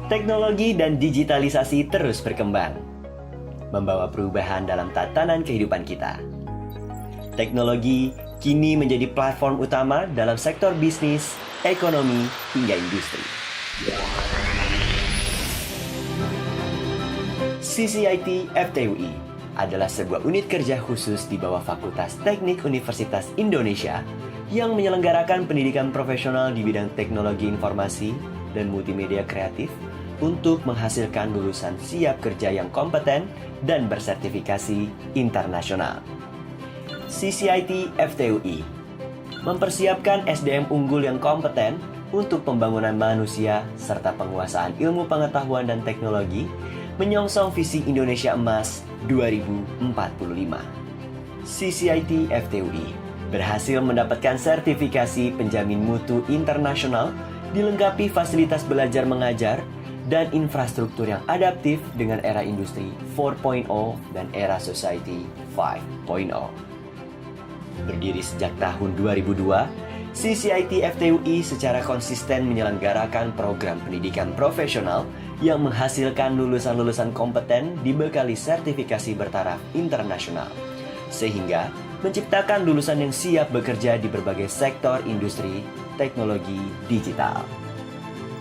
Teknologi dan digitalisasi terus berkembang, membawa perubahan dalam tatanan kehidupan kita. Teknologi kini menjadi platform utama dalam sektor bisnis, ekonomi, hingga industri. CCIT FTUI adalah sebuah unit kerja khusus di bawah Fakultas Teknik Universitas Indonesia yang menyelenggarakan pendidikan profesional di bidang teknologi informasi dan multimedia kreatif untuk menghasilkan lulusan siap kerja yang kompeten dan bersertifikasi internasional. CCIT FTUI mempersiapkan SDM unggul yang kompeten untuk pembangunan manusia serta penguasaan ilmu pengetahuan dan teknologi menyongsong visi Indonesia Emas 2045. CCIT FTUI berhasil mendapatkan sertifikasi penjamin mutu internasional dilengkapi fasilitas belajar mengajar dan infrastruktur yang adaptif dengan era industri 4.0 dan era society 5.0. Berdiri sejak tahun 2002, CCIT FTUI secara konsisten menyelenggarakan program pendidikan profesional yang menghasilkan lulusan-lulusan kompeten dibekali sertifikasi bertaraf internasional, sehingga menciptakan lulusan yang siap bekerja di berbagai sektor industri teknologi digital.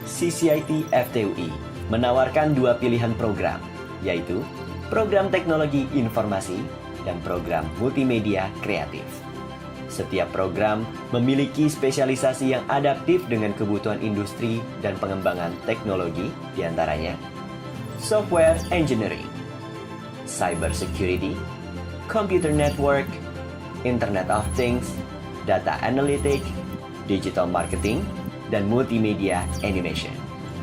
CCIT FTUI menawarkan dua pilihan program, yaitu program teknologi informasi dan program multimedia kreatif. Setiap program memiliki spesialisasi yang adaptif dengan kebutuhan industri dan pengembangan teknologi, diantaranya software engineering, cyber security, computer network, Internet of Things, data analytics, digital marketing, dan multimedia animation.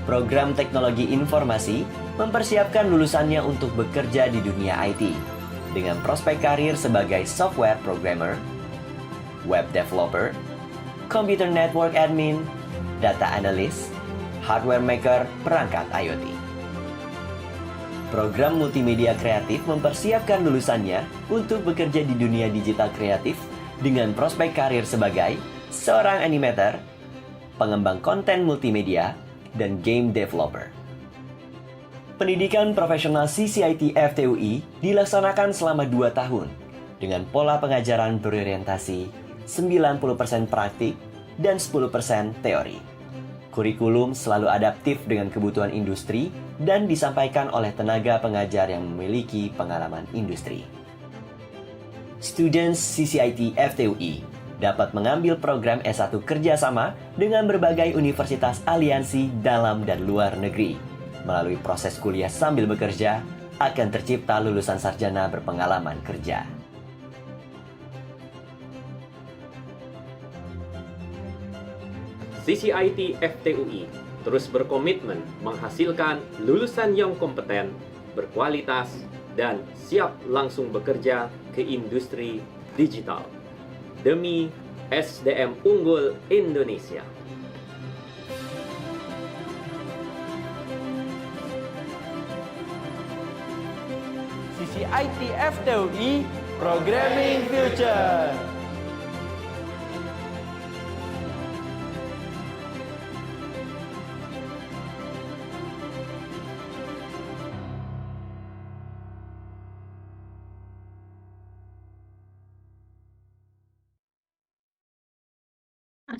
Program teknologi informasi mempersiapkan lulusannya untuk bekerja di dunia IT dengan prospek karir sebagai software programmer, web developer, computer network admin, data analyst, hardware maker perangkat IoT. Program multimedia kreatif mempersiapkan lulusannya untuk bekerja di dunia digital kreatif dengan prospek karir sebagai seorang animator, pengembang konten multimedia, dan game developer. Pendidikan profesional CCIT FTUI dilaksanakan selama 2 tahun dengan pola pengajaran berorientasi 90% praktik dan 10% teori. Kurikulum selalu adaptif dengan kebutuhan industri dan disampaikan oleh tenaga pengajar yang memiliki pengalaman industri. Students CCIT FTUI dapat mengambil program S1 kerjasama dengan berbagai universitas aliansi dalam dan luar negeri. Melalui proses kuliah sambil bekerja, akan tercipta lulusan sarjana berpengalaman kerja. CCIT FTUI terus berkomitmen menghasilkan lulusan yang kompeten, berkualitas, dan siap langsung bekerja ke industri digital demi SDM unggul Indonesia. CCIT FTUI Programming Future.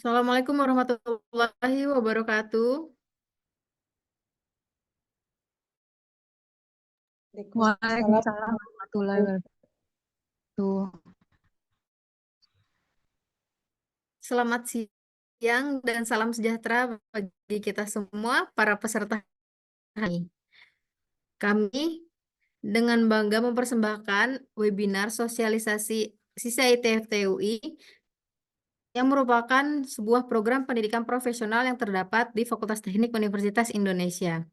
Assalamualaikum warahmatullahi wabarakatuh. Waalaikumsalam warahmatullahi wabarakatuh. Selamat siang dan salam sejahtera bagi kita semua para peserta hari ini. Kami dengan bangga mempersembahkan webinar sosialisasi CCIT FTUI yang merupakan sebuah program pendidikan profesional yang terdapat di Fakultas Teknik Universitas Indonesia.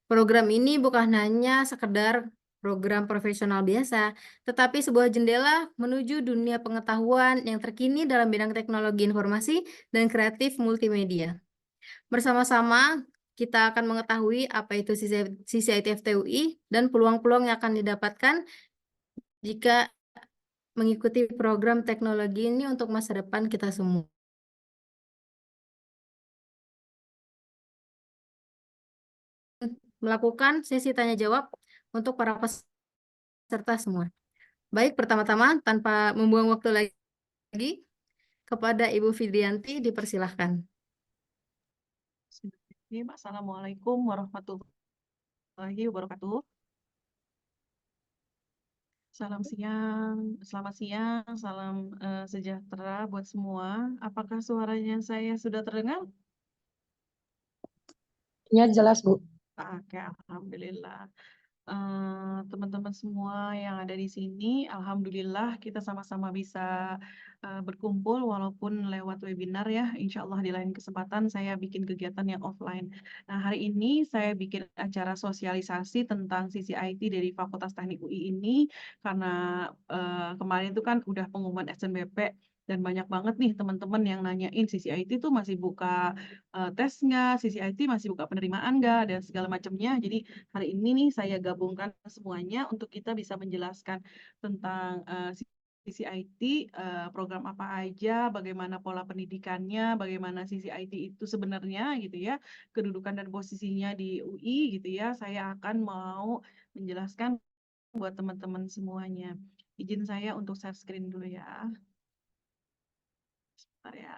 Program ini bukan hanya sekedar program profesional biasa, tetapi sebuah jendela menuju dunia pengetahuan yang terkini dalam bidang teknologi informasi dan kreatif multimedia. Bersama-sama, kita akan mengetahui apa itu CCIT FTUI dan peluang-peluang yang akan didapatkan jika mengikuti program teknologi ini untuk masa depan kita semua. melakukan sesi tanya jawab untuk para peserta semua. Baik, pertama-tama tanpa membuang waktu lagi, kepada Ibu Fidrianti dipersilahkan. Assalamualaikum warahmatullahi wabarakatuh. Selamat siang, salam sejahtera buat semua. Apakah suaranya saya sudah terdengar? Ya, jelas, Bu. Oke, alhamdulillah. Teman-teman semua yang ada di sini, alhamdulillah kita sama-sama bisa berkumpul walaupun lewat webinar ya. Insya Allah di lain kesempatan saya bikin kegiatan yang offline. Nah, hari ini saya bikin acara sosialisasi tentang sisi IT dari Fakultas Teknik UI ini karena kemarin itu kan udah pengumuman SNBP dan banyak banget nih teman-teman yang nanyain sisi IT itu masih buka tes nggak, sisi IT masih buka penerimaan nggak, dan segala macamnya. Jadi hari ini nih saya gabungkan semuanya untuk kita bisa menjelaskan tentang sisi IT, program apa aja, bagaimana pola pendidikannya, bagaimana sisi IT itu sebenarnya gitu ya, kedudukan dan posisinya di UI gitu ya. Saya akan mau menjelaskan buat teman-teman semuanya. Izin saya untuk share screen dulu ya. Sebentar ya.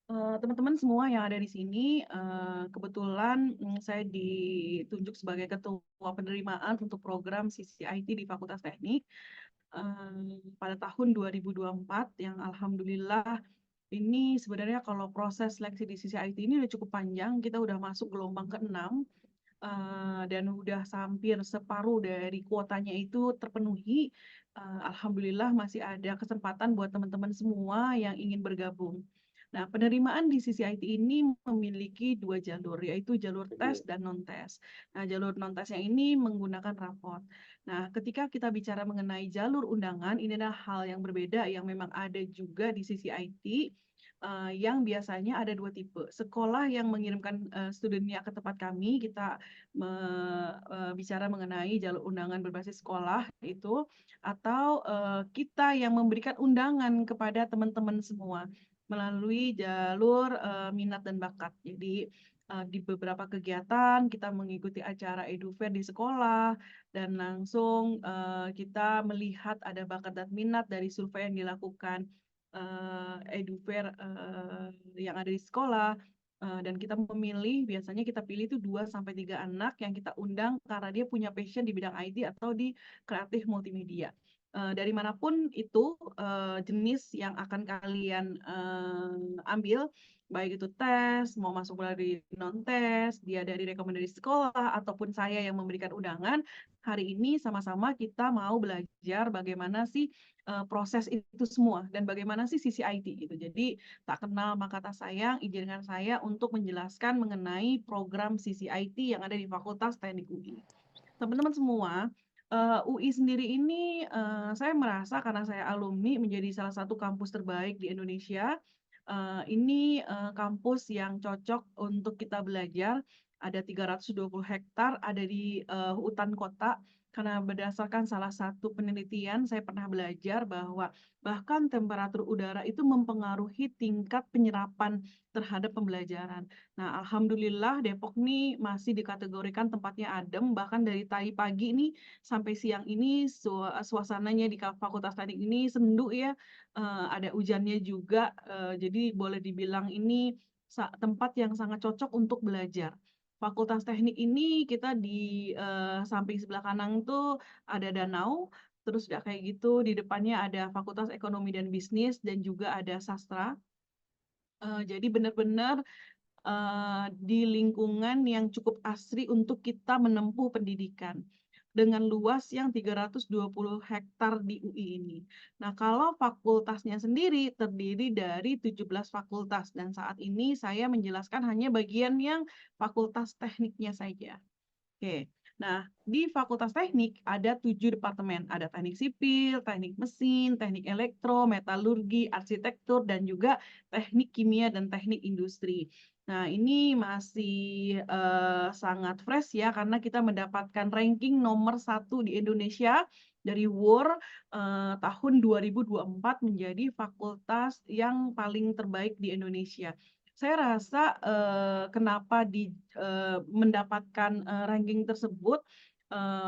Teman-teman semua yang ada di sini, kebetulan saya ditunjuk sebagai ketua penerimaan untuk program sisi IT di Fakultas Teknik pada tahun 2024 yang alhamdulillah ini sebenarnya kalau proses seleksi di sisi IT ini udah cukup panjang, kita udah masuk gelombang ke-6 dan udah hampir separuh dari kuotanya itu terpenuhi. Alhamdulillah masih ada kesempatan buat teman-teman semua yang ingin bergabung. Nah, penerimaan di sisi IT ini memiliki dua jalur, yaitu jalur tes dan non-tes. Nah, jalur non-tes yang ini menggunakan rapot. Nah, ketika kita bicara mengenai jalur undangan, ini adalah hal yang berbeda yang memang ada juga di sisi IT, yang biasanya ada dua tipe. Sekolah yang mengirimkan studennya ke tempat kami, kita bicara mengenai jalur undangan berbasis sekolah itu, atau kita yang memberikan undangan kepada teman-teman semua melalui jalur minat dan bakat. Jadi di beberapa kegiatan kita mengikuti acara EduFair di sekolah dan langsung kita melihat ada bakat dan minat dari survei yang dilakukan EduFair yang ada di sekolah. Dan kita memilih, biasanya kita pilih itu 2 sampai 3 anak yang kita undang karena dia punya passion di bidang IT atau di kreatif multimedia. Dari manapun itu jenis yang akan kalian ambil, baik itu tes, mau masuk melalui non-tes, dia dari rekomendasi sekolah, ataupun saya yang memberikan undangan, hari ini sama-sama kita mau belajar bagaimana sih proses itu semua, dan bagaimana sih sisi IT gitu. Jadi tak kenal maka tak sayang, izinkan saya untuk menjelaskan mengenai program sisi IT yang ada di Fakultas Teknik UI. Teman-teman semua, UI sendiri ini saya merasa karena saya alumni menjadi salah satu kampus terbaik di Indonesia. Ini kampus yang cocok untuk kita belajar. Ada 320 hektar, ada di hutan kota. Karena berdasarkan salah satu penelitian, saya pernah belajar bahwa bahkan temperatur udara itu mempengaruhi tingkat penyerapan terhadap pembelajaran. Nah, alhamdulillah Depok nih masih dikategorikan tempatnya adem, bahkan dari tadi pagi nih sampai siang ini suasananya di Fakultas Teknik ini sendu ya, ada hujannya juga, jadi boleh dibilang ini tempat yang sangat cocok untuk belajar. Fakultas Teknik ini kita di samping sebelah kanan tuh ada danau, terus udah kayak gitu di depannya ada Fakultas Ekonomi dan Bisnis dan juga ada sastra. Jadi benar-benar di lingkungan yang cukup asri untuk kita menempuh pendidikan dengan luas yang 320 hektar di UI ini. Nah, kalau fakultasnya sendiri terdiri dari 17 fakultas dan saat ini saya menjelaskan hanya bagian yang fakultas tekniknya saja. Oke. Nah, di Fakultas Teknik ada 7 departemen. Ada teknik sipil, teknik mesin, teknik elektro, metalurgi, arsitektur, dan juga teknik kimia dan teknik industri. Nah, ini masih sangat fresh ya, karena kita mendapatkan ranking nomor 1 di Indonesia dari WUR tahun 2024 menjadi fakultas yang paling terbaik di Indonesia. Saya rasa kenapa mendapatkan ranking tersebut,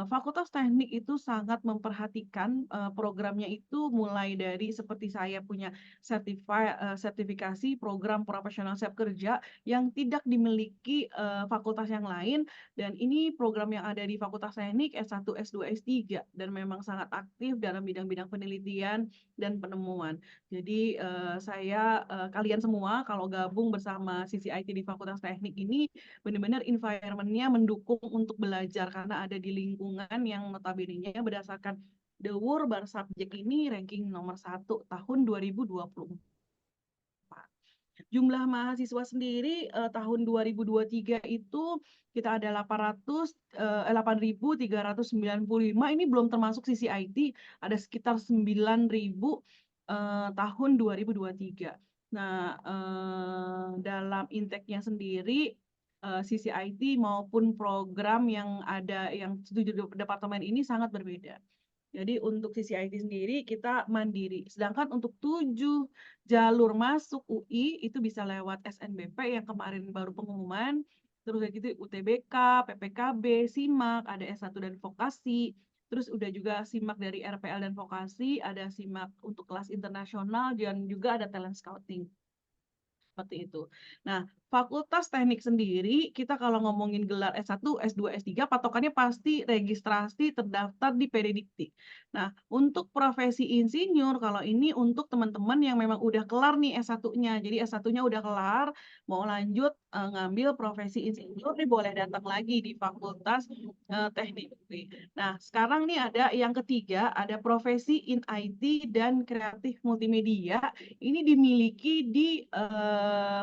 Fakultas Teknik itu sangat memperhatikan programnya itu mulai dari seperti saya punya sertifikasi program profesional siap kerja yang tidak dimiliki fakultas yang lain, dan ini program yang ada di Fakultas Teknik S1, S2, S3 dan memang sangat aktif dalam bidang-bidang penelitian dan penemuan. Jadi kalian semua kalau gabung bersama CCIT di Fakultas Teknik ini benar-benar environment-nya mendukung untuk belajar karena ada di lingkungan yang notabene-nya berdasarkan The WUR bar subject ini ranking nomor 1 tahun 2024. Jumlah mahasiswa sendiri tahun 2023 itu kita ada 8.395, ini belum termasuk sisi IT, ada sekitar 9.000 tahun 2023. Nah, dalam intake-nya sendiri sisi IT maupun program yang ada yang 7 departemen ini sangat berbeda. Jadi untuk sisi IT sendiri kita mandiri. Sedangkan untuk 7 jalur masuk UI itu bisa lewat SNBP yang kemarin baru pengumuman. Terus kayak gitu UTBK, PPKB, SIMAK, ada S1 dan vokasi. Terus udah juga SIMAK dari RPL dan vokasi, ada SIMAK untuk kelas internasional dan juga ada talent scouting. Seperti itu. Nah, Fakultas Teknik sendiri, kita kalau ngomongin gelar S1, S2, S3, patokannya pasti registrasi terdaftar di PDDikti. Nah, untuk profesi insinyur, kalau ini untuk teman-teman yang memang udah kelar nih S1-nya. Jadi S1-nya udah kelar, mau lanjut ngambil profesi insinyur, nih boleh datang lagi di Fakultas Teknik. Nah, sekarang nih ada yang ketiga, ada profesi in IT dan kreatif multimedia. Ini dimiliki di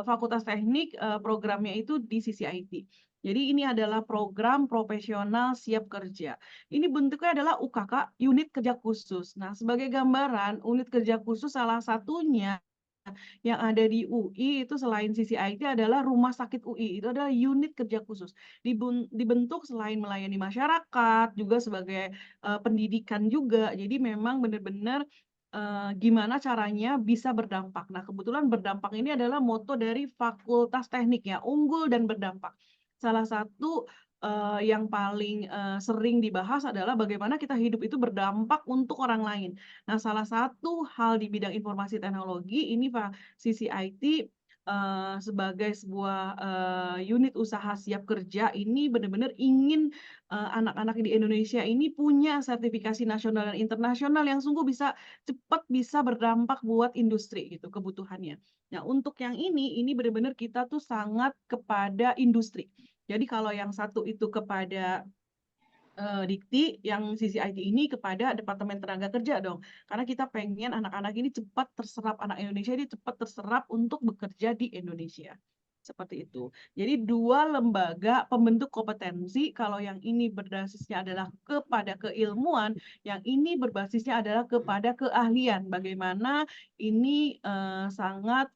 Fakultas Teknik, programnya itu di sisi IT. Jadi ini adalah program profesional siap kerja. Ini bentuknya adalah UKK, unit kerja khusus. Nah, sebagai gambaran, unit kerja khusus salah satunya yang ada di UI itu selain sisi IT adalah rumah sakit UI, itu adalah unit kerja khusus. Dibentuk selain melayani masyarakat, juga sebagai pendidikan juga. Jadi memang benar-benar gimana caranya bisa berdampak. Nah, kebetulan berdampak ini adalah moto dari Fakultas Teknik ya, unggul dan berdampak. Salah satu yang paling sering dibahas adalah bagaimana kita hidup itu berdampak untuk orang lain. Nah, salah satu hal di bidang informasi teknologi ini Pak, sisi IT sebagai sebuah unit usaha siap kerja ini benar-benar ingin anak-anak di Indonesia ini punya sertifikasi nasional dan internasional yang sungguh cepat bisa berdampak buat industri gitu kebutuhannya. Nah, untuk yang ini benar-benar kita tuh sangat kepada industri. Jadi kalau yang satu itu kepada Dikti, yang sisi IT ini kepada Departemen Tenaga Kerja dong. Karena kita pengen anak-anak ini cepat terserap, anak Indonesia ini cepat terserap untuk bekerja di Indonesia. Seperti itu. Jadi 2 lembaga pembentuk kompetensi, kalau yang ini berbasisnya adalah kepada keilmuan, yang ini berbasisnya adalah kepada keahlian. Bagaimana ini sangat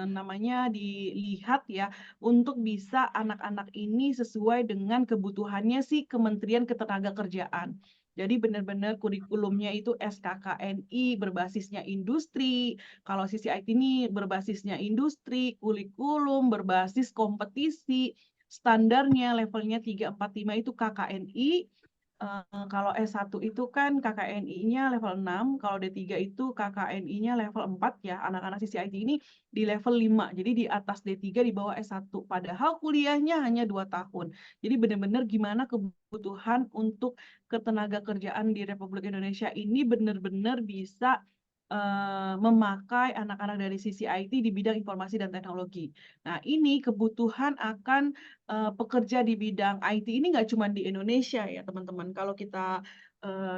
namanya dilihat ya untuk bisa anak-anak ini sesuai dengan kebutuhannya si Kementerian Ketenagakerjaan. Jadi benar-benar kurikulumnya itu SKKNI berbasisnya industri. Kalau sisi IT ini berbasisnya industri, kurikulum berbasis kompetisi, standarnya levelnya 3, 4, 5 itu KKNI. Kalau S1 itu kan KKNI-nya level 6, kalau D3 itu KKNI-nya level 4 ya. Anak-anak sisi IT ini di level 5, jadi di atas D3 di bawah S1. Padahal kuliahnya hanya 2 tahun. Jadi benar-benar gimana kebutuhan untuk ketenaga kerjaan di Republik Indonesia ini benar-benar bisa memakai anak-anak dari sisi IT di bidang informasi dan teknologi. Nah, ini kebutuhan akan pekerja di bidang IT ini nggak cuma di Indonesia ya teman-teman. Kalau kita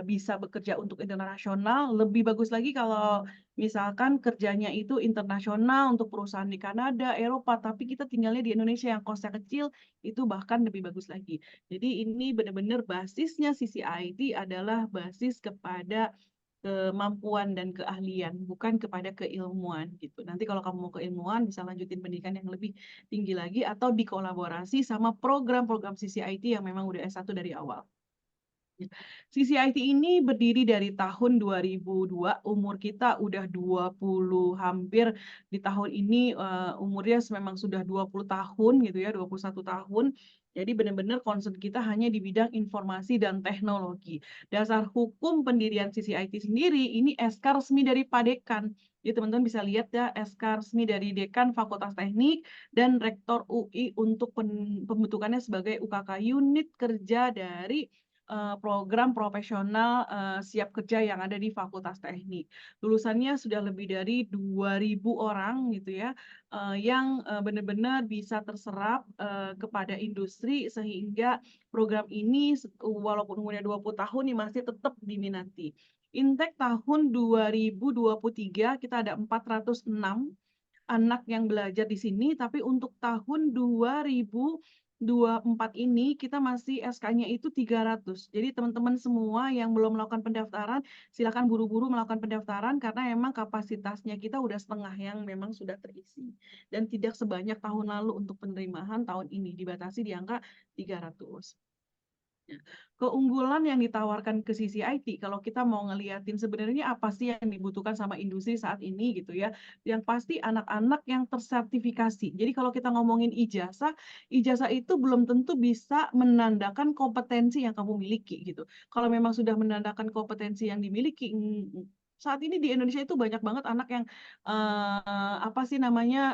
bisa bekerja untuk internasional. Lebih bagus lagi kalau misalkan kerjanya itu internasional untuk perusahaan di Kanada, Eropa, tapi kita tinggalnya di Indonesia yang kosnya kecil, itu bahkan lebih bagus lagi. Jadi ini benar-benar basisnya sisi IT adalah basis kepada kemampuan dan keahlian, bukan kepada keilmuan gitu. Nanti kalau kamu mau keilmuan bisa lanjutin pendidikan yang lebih tinggi lagi atau dikolaborasi sama program-program sisi IT yang memang udah S1 dari awal. CCIT ini berdiri dari tahun 2002, umur kita udah 20, hampir di tahun ini umurnya memang sudah 20 tahun gitu ya, 21 tahun. Jadi benar-benar concern kita hanya di bidang informasi dan teknologi. Dasar hukum pendirian CCIT sendiri ini SK resmi dari Pak Dekan. Jadi teman-teman bisa lihat ya, SK resmi dari Dekan Fakultas Teknik dan Rektor UI untuk pembentukannya sebagai UKK, unit kerja dari program profesional siap kerja yang ada di Fakultas Teknik. Lulusannya sudah lebih dari 2.000 orang gitu ya, yang benar-benar bisa terserap kepada industri sehingga program ini walaupun umurnya 20 tahun ini masih tetap diminati. Intake tahun 2023 kita ada 406 anak yang belajar di sini, tapi untuk tahun 2024 ini kita masih SK-nya itu 300. Jadi teman-teman semua yang belum melakukan pendaftaran, silakan buru-buru melakukan pendaftaran karena memang kapasitasnya kita udah setengah yang memang sudah terisi. Dan tidak sebanyak tahun lalu untuk penerimaan tahun ini, dibatasi di angka 300. Keunggulan yang ditawarkan ke sisi IT, kalau kita mau ngeliatin sebenarnya apa sih yang dibutuhkan sama industri saat ini gitu ya. Yang pasti anak-anak yang tersertifikasi. Jadi kalau kita ngomongin ijazah, ijazah itu belum tentu bisa menandakan kompetensi yang kamu miliki gitu. Kalau memang sudah menandakan kompetensi yang dimiliki, saat ini di Indonesia itu banyak banget anak yang apa sih namanya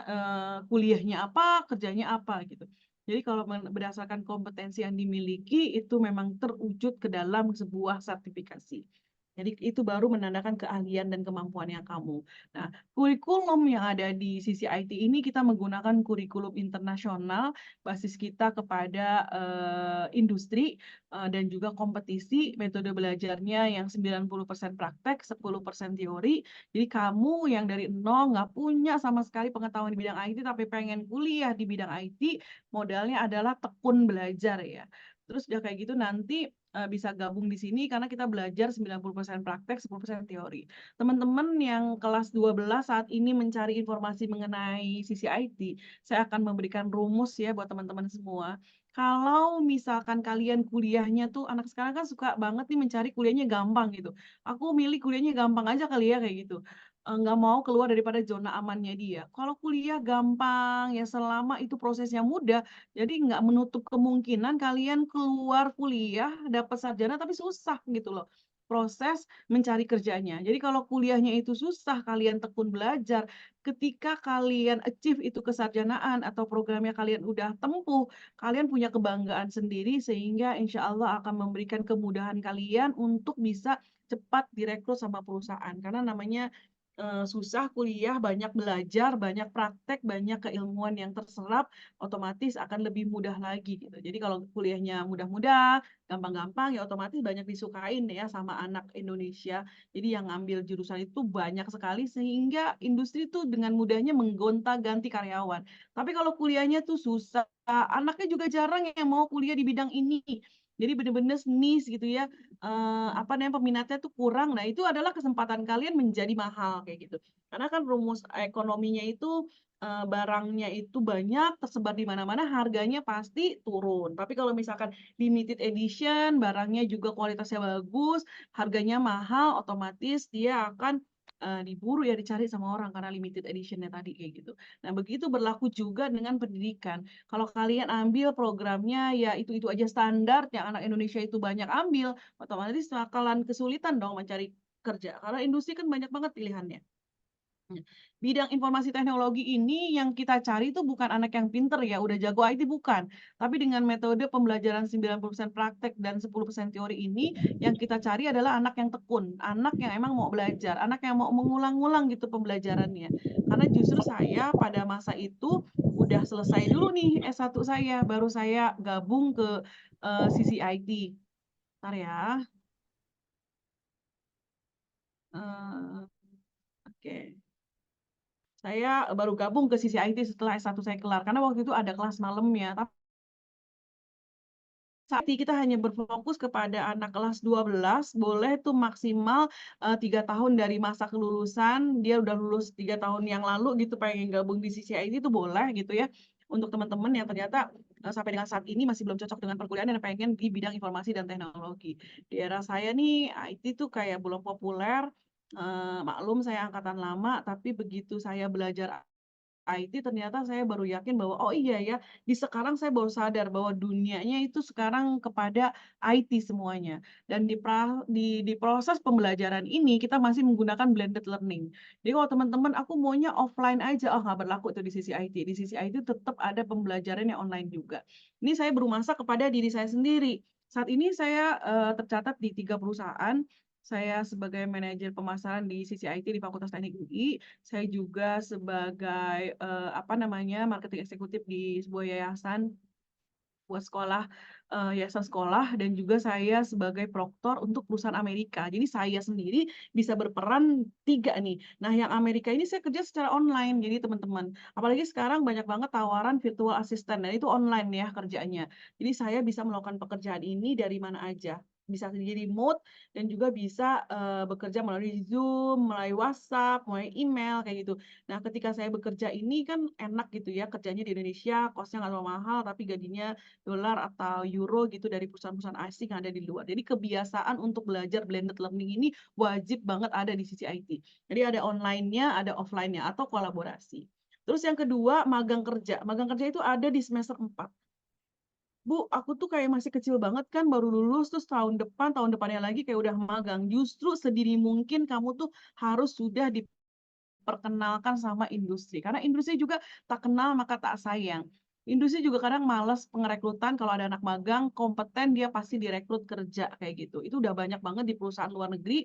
kuliahnya apa, kerjanya apa gitu. Jadi kalau berdasarkan kompetensi yang dimiliki itu memang terwujud ke dalam sebuah sertifikasi. Jadi itu baru menandakan keahlian dan kemampuan yang kamu. Nah, kurikulum yang ada di sisi IT ini kita menggunakan kurikulum internasional, basis kita kepada industri dan juga kompetisi, metode belajarnya yang 90% praktek, 10% teori. Jadi kamu yang dari nol nggak punya sama sekali pengetahuan di bidang IT tapi pengen kuliah di bidang IT, modalnya adalah tekun belajar ya. Terus udah kayak gitu nanti bisa gabung di sini karena kita belajar 90% praktek, 10% teori. Teman-teman yang kelas 12 saat ini mencari informasi mengenai sisi IT, saya akan memberikan rumus ya buat teman-teman semua. Kalau misalkan kalian kuliahnya tuh, anak sekarang kan suka banget nih mencari kuliahnya gampang gitu. Aku milih kuliahnya gampang aja kali ya kayak gitu. Nggak mau keluar daripada zona amannya dia. Kalau kuliah gampang ya selama itu prosesnya mudah, jadi nggak menutup kemungkinan kalian keluar kuliah, dapat sarjana tapi susah gitu loh proses mencari kerjanya. Jadi kalau kuliahnya itu susah, kalian tekun belajar, ketika kalian achieve itu kesarjanaan atau programnya kalian udah tempuh, kalian punya kebanggaan sendiri sehingga insya Allah akan memberikan kemudahan kalian untuk bisa cepat direkrut sama perusahaan. Karena namanya susah kuliah, banyak belajar, banyak praktek, banyak keilmuan yang terserap, otomatis akan lebih mudah lagi gitu. Jadi kalau kuliahnya mudah-mudah, gampang-gampang, ya otomatis banyak disukain ya sama anak Indonesia. Jadi yang ngambil jurusan itu banyak sekali sehingga industri tuh dengan mudahnya menggonta-ganti karyawan. Tapi kalau kuliahnya tuh susah, anaknya juga jarang yang mau kuliah di bidang ini. Jadi benar-benar niche gitu ya, apa namanya, peminatnya tuh kurang. Nah, itu adalah kesempatan kalian menjadi mahal kayak gitu. Karena kan rumus ekonominya itu barangnya itu banyak, tersebar di mana-mana, harganya pasti turun. Tapi kalau misalkan limited edition, barangnya juga kualitasnya bagus, harganya mahal, otomatis dia akan diburu ya, dicari sama orang karena limited edition-nya tadi kayak gitu. Nah, begitu berlaku juga dengan pendidikan. Kalau kalian ambil programnya ya itu aja standar yang anak Indonesia itu banyak ambil, otomatis bakalan kesulitan dong mencari kerja. Karena industri kan banyak banget pilihannya. Bidang informasi teknologi ini yang kita cari itu bukan anak yang pinter ya, udah jago IT bukan. Tapi dengan metode pembelajaran 90% praktek dan 10% teori ini, yang kita cari adalah anak yang tekun, anak yang emang mau belajar, anak yang mau mengulang-ulang gitu pembelajarannya. Karena justru saya pada masa itu udah selesai dulu nih S1 saya, baru saya gabung ke sisi IT. Bentar ya. Oke. Saya baru gabung ke sisi IT setelah S1 saya kelar, karena waktu itu ada kelas malamnya. Tapi saat ini kita hanya berfokus kepada anak kelas 12, boleh tuh maksimal 3 tahun dari masa kelulusan, dia udah lulus 3 tahun yang lalu gitu, pengen gabung di sisi IT itu boleh gitu ya. Untuk teman-teman yang ternyata sampai dengan saat ini masih belum cocok dengan perkuliahan dan pengen di bidang informasi dan teknologi. Di era saya nih, IT tuh kayak belum populer, maklum saya angkatan lama, tapi begitu saya belajar IT ternyata saya baru yakin bahwa, oh iya ya, di sekarang saya baru sadar bahwa dunianya itu sekarang kepada IT semuanya. Dan di proses pembelajaran ini kita masih menggunakan blended learning. Jadi kalau teman-teman, aku maunya offline aja, oh nggak berlaku itu di sisi IT. Di sisi IT tetap ada pembelajaran yang online juga. Ini saya berumasa kepada diri saya sendiri. Saat ini saya tercatat di 3 perusahaan. Saya sebagai manajer pemasaran di sisi IT di Fakultas Teknik UI. Saya juga sebagai marketing eksekutif di sebuah yayasan buat sekolah, yayasan sekolah, dan juga saya sebagai proktor untuk perusahaan Amerika. Jadi saya sendiri bisa berperan 3 nih. Nah, yang Amerika ini saya kerja secara online, jadi teman-teman. Apalagi sekarang banyak banget tawaran virtual assistant, dan itu online ya kerjanya. Jadi saya bisa melakukan pekerjaan ini dari mana aja. Bisa jadi remote dan juga bisa bekerja melalui Zoom, melalui WhatsApp, melalui email kayak gitu. Nah, ketika saya bekerja ini kan enak gitu ya, kerjanya di Indonesia, kosnya nggak terlalu mahal, tapi gajinya dolar atau euro gitu dari perusahaan-perusahaan asing yang ada di luar. Jadi kebiasaan untuk belajar blended learning ini wajib banget ada di sisi IT. Jadi ada online-nya, ada offline-nya atau kolaborasi. Terus yang kedua, magang kerja. Magang kerja itu ada di semester 4. Bu, aku tuh kayak masih kecil banget kan, baru lulus, terus tahun depannya lagi kayak udah magang. Justru sedini mungkin kamu tuh harus sudah diperkenalkan sama industri. Karena industri juga tak kenal maka tak sayang. Industri juga kadang malas pengerekrutan, kalau ada anak magang, kompeten, dia pasti direkrut kerja kayak gitu. Itu udah banyak banget di perusahaan luar negeri,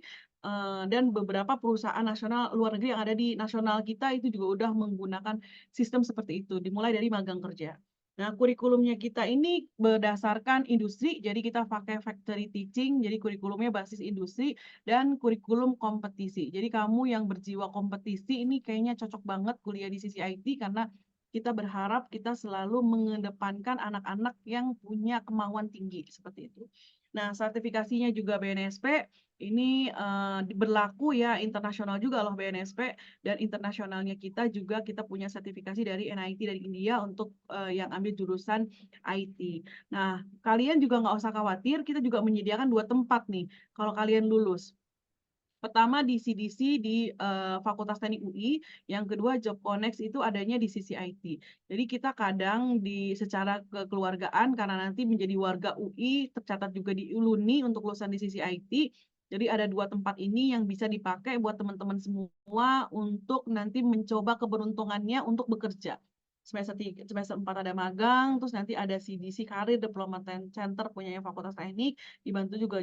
dan beberapa perusahaan nasional luar negeri yang ada di nasional kita itu juga udah menggunakan sistem seperti itu, dimulai dari magang kerja. Nah, kurikulumnya kita ini berdasarkan industri, jadi kita pakai factory teaching, jadi kurikulumnya basis industri, dan kurikulum kompetisi. Jadi kamu yang berjiwa kompetisi ini kayaknya cocok banget kuliah di sisi IT karena kita berharap kita selalu mengedepankan anak-anak yang punya kemauan tinggi seperti itu. Nah, sertifikasinya juga BNSP ini berlaku ya internasional juga loh BNSP, dan internasionalnya kita juga kita punya sertifikasi dari NIT dari India untuk yang ambil jurusan IT. Nah, kalian juga nggak usah khawatir, kita juga menyediakan 2 tempat nih kalau kalian lulus. Pertama di CDC di Fakultas Teknik UI, yang kedua Job Connect itu adanya di sisi IT. Jadi kita kadang secara kekeluargaan karena nanti menjadi warga UI tercatat juga di ULUNI untuk lulusan di sisi IT. Jadi ada 2 tempat ini yang bisa dipakai buat teman-teman semua untuk nanti mencoba keberuntungannya untuk bekerja. Semester 4 ada magang, terus nanti ada CDC Career Development Center punyanya Fakultas Teknik, dibantu juga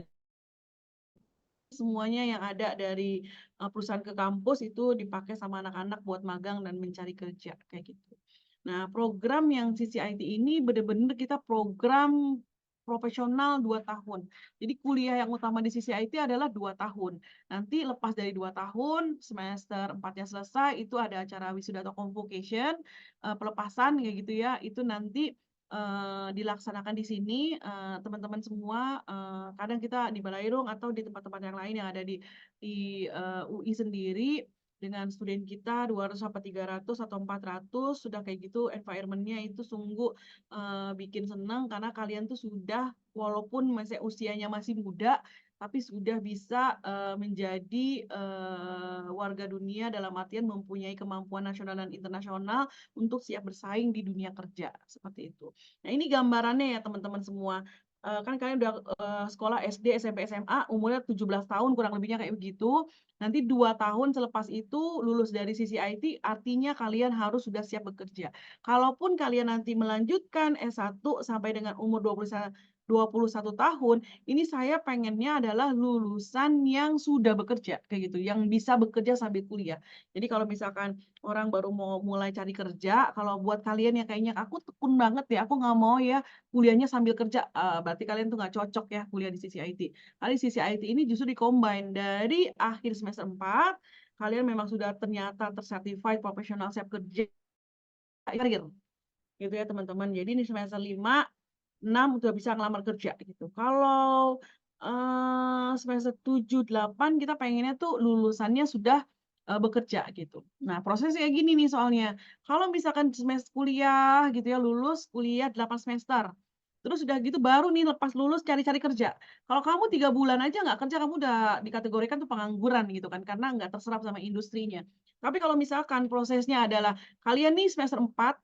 semuanya yang ada dari perusahaan ke kampus itu dipakai sama anak-anak buat magang dan mencari kerja kayak gitu. Nah, program yang sisi IT ini benar-benar kita program profesional 2 tahun. Jadi kuliah yang utama di sisi IT adalah 2 tahun. Nanti lepas dari 2 tahun, semester 4-nya selesai, itu ada acara wisuda atau convocation, pelepasan kayak gitu ya. Itu nanti dilaksanakan di sini, teman-teman semua, kadang kita di Balairung atau di tempat-tempat yang lain yang ada di UI sendiri, dengan student kita 200 sampai 300 atau 400, sudah kayak gitu environment-nya itu sungguh bikin senang karena kalian tuh sudah walaupun masih usianya masih muda, tapi sudah bisa menjadi warga dunia dalam artian mempunyai kemampuan nasional dan internasional untuk siap bersaing di dunia kerja, seperti itu. Nah, ini gambarannya ya teman-teman semua. Kan kalian udah sekolah SD, SMP, SMA, umurnya 17 tahun kurang lebihnya kayak begitu. Nanti 2 tahun selepas itu lulus dari sisi IT, artinya kalian harus sudah siap bekerja. Kalaupun kalian nanti melanjutkan S1 sampai dengan umur 21 tahun, ini saya pengennya adalah lulusan yang sudah bekerja, kayak gitu, yang bisa bekerja sambil kuliah. Jadi kalau misalkan orang baru mau mulai cari kerja, kalau buat kalian yang kayaknya, "Aku tekun banget ya, aku nggak mau ya kuliahnya sambil kerja," berarti kalian tuh nggak cocok ya kuliah di sisi IT. Kali sisi IT ini justru di-combine dari akhir semester 4 kalian memang sudah ternyata tersertified profesional siap kerja karir gitu ya teman-teman. Jadi ini semester 5, 6 udah bisa ngelamar kerja gitu. Kalau semester 7, 8 kita pengennya tuh lulusannya sudah bekerja gitu. Nah, prosesnya kayak gini nih soalnya. Kalau misalkan semester kuliah gitu ya, lulus kuliah 8 semester. Terus udah gitu baru nih lepas lulus cari-cari kerja. Kalau kamu 3 bulan aja nggak kerja, kamu udah dikategorikan tuh pengangguran gitu kan, karena nggak terserap sama industrinya. Tapi kalau misalkan prosesnya adalah kalian nih semester 4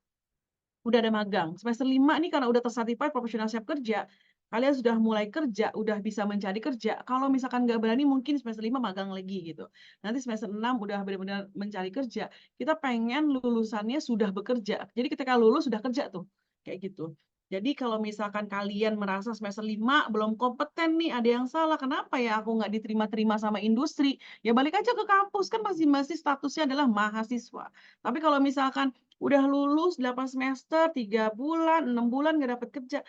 udah ada magang. Semester 5 nih karena udah tersertified profesional siap kerja, kalian sudah mulai kerja, udah bisa mencari kerja. Kalau misalkan nggak berani mungkin semester 5 magang lagi gitu. Nanti semester 6 udah benar-benar mencari kerja. Kita pengen lulusannya sudah bekerja. Jadi ketika lulus sudah kerja tuh. Kayak gitu. Jadi kalau misalkan kalian merasa semester 5 belum kompeten nih, ada yang salah. Kenapa ya aku nggak diterima-terima sama industri? Ya balik aja ke kampus, kan masih statusnya adalah mahasiswa. Tapi kalau misalkan udah lulus 8 semester, 3 bulan, 6 bulan nggak dapat kerja,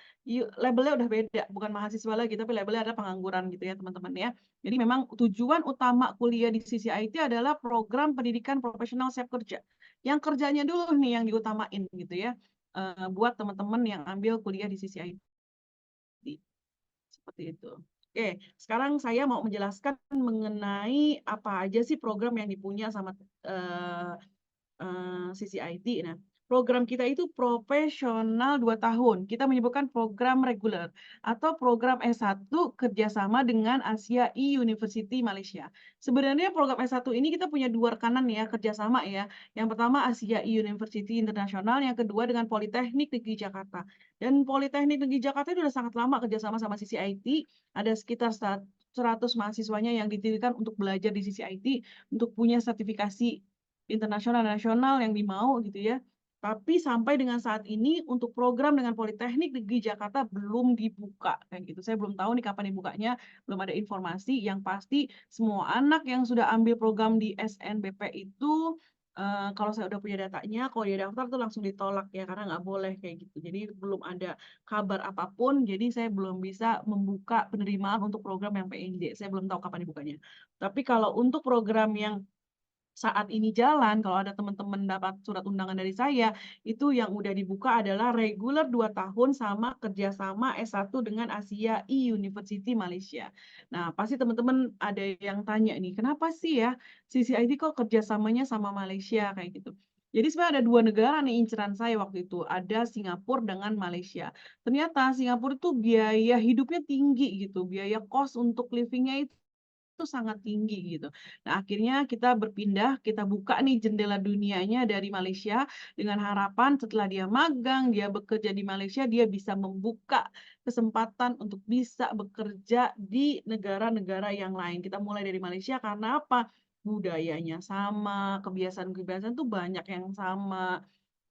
labelnya udah beda, bukan mahasiswa lagi, tapi labelnya adalah pengangguran gitu ya teman-teman ya. Jadi memang tujuan utama kuliah di sisi IT adalah program pendidikan profesional siap kerja. Yang kerjanya dulu nih yang diutamain gitu ya, buat teman-teman yang ambil kuliah di sisi IT. Seperti itu. Oke, sekarang saya mau menjelaskan mengenai apa aja sih program yang dipunya sama sisi IT. Nah, program kita itu profesional 2 tahun. Kita menyebutkan program reguler atau program S1 kerjasama dengan Asia E-University Malaysia. Sebenarnya program S1 ini kita punya 2 rekanan ya, kerjasama ya. Yang pertama Asia E-University Internasional, yang kedua dengan Politeknik Negeri Jakarta. Dan Politeknik Negeri Jakarta itu sudah sangat lama kerjasama sama sisi IT. Ada sekitar 100 mahasiswanya yang dititipkan untuk belajar di sisi IT, untuk punya sertifikasi internasional nasional yang dimau gitu ya. Tapi sampai dengan saat ini untuk program dengan Politeknik Negeri Jakarta belum dibuka kayak gitu. Saya belum tahu nih kapan dibukanya, belum ada informasi. Yang pasti semua anak yang sudah ambil program di SNBP itu kalau saya udah punya datanya, kalau dia daftar tuh langsung ditolak ya karena nggak boleh kayak gitu. Jadi belum ada kabar apapun, jadi saya belum bisa membuka penerimaan untuk program yang PNJ. Saya belum tahu kapan dibukanya. Tapi kalau untuk program yang saat ini jalan, kalau ada teman-teman dapat surat undangan dari saya, itu yang udah dibuka adalah reguler 2 tahun sama kerjasama S1 dengan Asia E-University Malaysia. Nah, pasti teman-teman ada yang tanya nih, kenapa sih ya CCIT kok kerjasamanya sama Malaysia kayak gitu. Jadi sebenarnya ada 2 negara nih inceran saya waktu itu, ada Singapura dengan Malaysia. Ternyata Singapura itu biaya hidupnya tinggi gitu, biaya cost untuk livingnya itu sangat tinggi gitu. Nah, akhirnya kita berpindah, kita buka nih jendela dunianya dari Malaysia dengan harapan setelah dia magang, dia bekerja di Malaysia, dia bisa membuka kesempatan untuk bisa bekerja di negara-negara yang lain. Kita mulai dari Malaysia karena apa? Budayanya sama, kebiasaan-kebiasaan tuh banyak yang sama.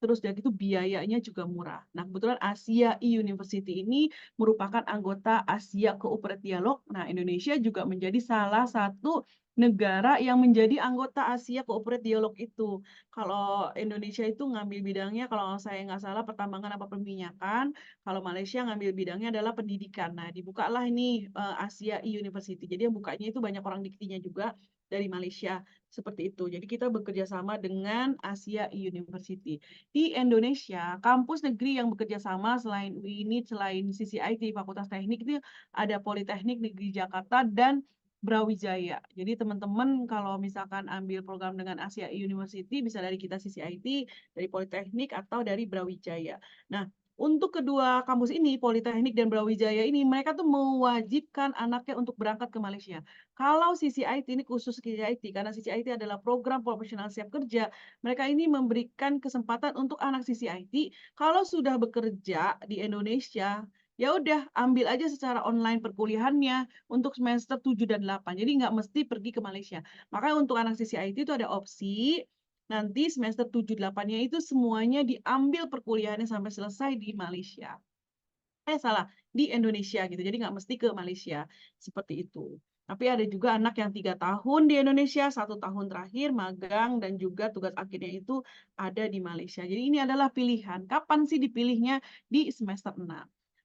Terus dari itu biayanya juga murah. Nah, kebetulan Asia E-University ini merupakan anggota Asia Cooperate Dialog. Nah, Indonesia juga menjadi salah satu negara yang menjadi anggota Asia Cooperate Dialog itu. Kalau Indonesia itu ngambil bidangnya, kalau saya nggak salah, pertambangan apa perminyakan. Kalau Malaysia ngambil bidangnya adalah pendidikan. Nah, dibukalah ini Asia E-University. Jadi yang bukanya itu banyak orang diktinya juga dari Malaysia. Seperti itu. Jadi kita bekerja sama dengan Asia E-University. Di Indonesia, kampus negeri yang bekerja sama selain UINIT, selain CCIT, Fakultas Teknik itu ada Politeknik Negeri Jakarta dan Brawijaya. Jadi teman-teman kalau misalkan ambil program dengan Asia University bisa dari kita CCIT, dari Politeknik atau dari Brawijaya. Nah, untuk kedua kampus ini, Politeknik dan Brawijaya ini, mereka tuh mewajibkan anaknya untuk berangkat ke Malaysia. Kalau CCIT ini khusus CCIT, karena CCIT adalah program profesional siap kerja, mereka ini memberikan kesempatan untuk anak CCIT kalau sudah bekerja di Indonesia, ya udah ambil aja secara online perkuliahannya untuk semester 7 dan 8. Jadi nggak mesti pergi ke Malaysia. Makanya untuk anak CCIT itu ada opsi nanti semester 7 8-nya itu semuanya diambil perkuliahannya sampai selesai di Malaysia. Salah, di Indonesia gitu. Jadi nggak mesti ke Malaysia. Seperti itu. Tapi ada juga anak yang 3 tahun di Indonesia, 1 tahun terakhir magang dan juga tugas akhirnya itu ada di Malaysia. Jadi ini adalah pilihan. Kapan sih dipilihnya? Di semester 6.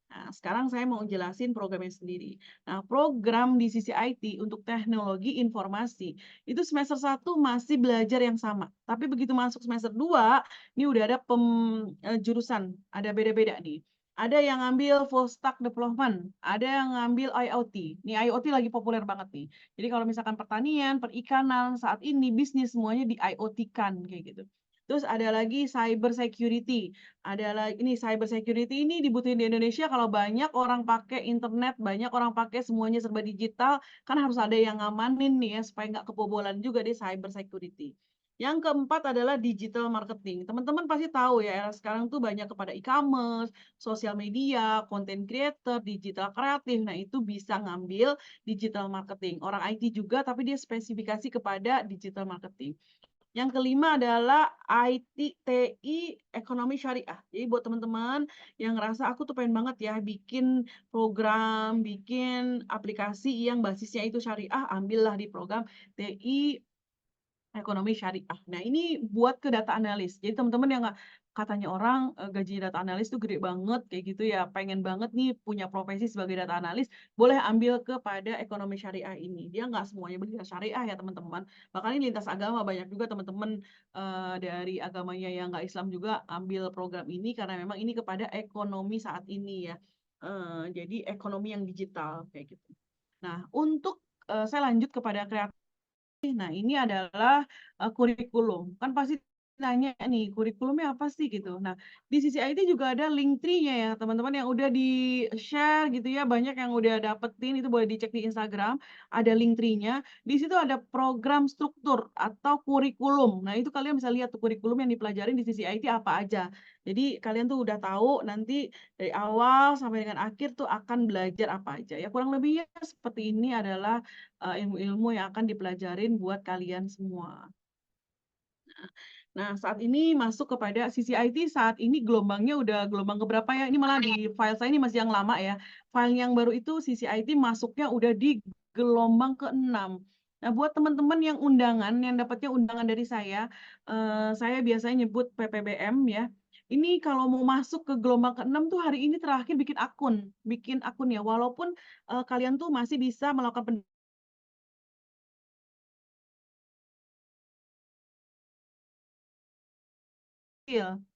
Nah, sekarang saya mau jelasin programnya sendiri. Nah, program di sisi IT untuk teknologi informasi, itu semester 1 masih belajar yang sama. Tapi begitu masuk semester 2, ini udah ada jurusan, ada beda-beda nih. Ada yang ngambil full stack development, ada yang ngambil IoT. Nih IoT lagi populer banget nih. Jadi kalau misalkan pertanian, perikanan, saat ini bisnis semuanya di IoT-kan kayak gitu. Terus ada lagi cyber security. Ada lagi ini cyber security ini dibutuhin di Indonesia kalau banyak orang pakai internet, banyak orang pakai semuanya serba digital, kan harus ada yang ngamanin nih ya supaya nggak kebobolan juga di cyber security. Yang keempat adalah digital marketing. Teman-teman pasti tahu ya, era sekarang tuh banyak kepada e-commerce, sosial media, content creator, digital kreatif. Nah, itu bisa ngambil digital marketing. Orang IT juga, tapi dia spesifikasi kepada digital marketing. Yang kelima adalah IT, TI, ekonomi syariah. Jadi buat teman-teman yang ngerasa aku tuh pengen banget ya bikin program, bikin aplikasi yang basisnya itu syariah, ambillah di program TI, ekonomi syariah. Nah, ini buat ke data analis. Jadi teman-teman yang katanya orang gaji data analis tuh gede banget kayak gitu ya, pengen banget nih punya profesi sebagai data analis, boleh ambil kepada ekonomi syariah ini. Dia nggak semuanya belajar syariah ya teman-teman. Bahkan ini lintas agama banyak juga teman-teman dari agamanya yang nggak Islam juga ambil program ini karena memang ini kepada ekonomi saat ini ya. Jadi ekonomi yang digital kayak gitu. Nah, untuk saya lanjut kepada kreatif. Nah, ini adalah kurikulum. Kan pasti nanya nih, kurikulumnya apa sih gitu. Nah, di sisi IT juga ada Linktree-nya ya, teman-teman yang udah di-share gitu ya, banyak yang udah dapetin, itu boleh dicek di Instagram, ada Linktree-nya. Di situ ada program struktur atau kurikulum. Nah, itu kalian bisa lihat tuh kurikulum yang dipelajarin di sisi IT apa aja. Jadi, kalian tuh udah tahu nanti dari awal sampai dengan akhir tuh akan belajar apa aja. Ya, kurang lebihnya seperti ini adalah ilmu-ilmu yang akan dipelajarin buat kalian semua. Nah, saat ini masuk kepada sisi IT, saat ini gelombangnya udah gelombang keberapa ya? Ini malah di file saya ini masih yang lama ya. File yang baru itu sisi IT masuknya udah di gelombang ke-6. Nah, buat teman-teman yang undangan, yang dapatnya undangan dari saya biasanya nyebut PPBM ya. Ini kalau mau masuk ke gelombang ke-6 tuh hari ini terakhir bikin akun ya. Walaupun kalian tuh masih bisa melakukan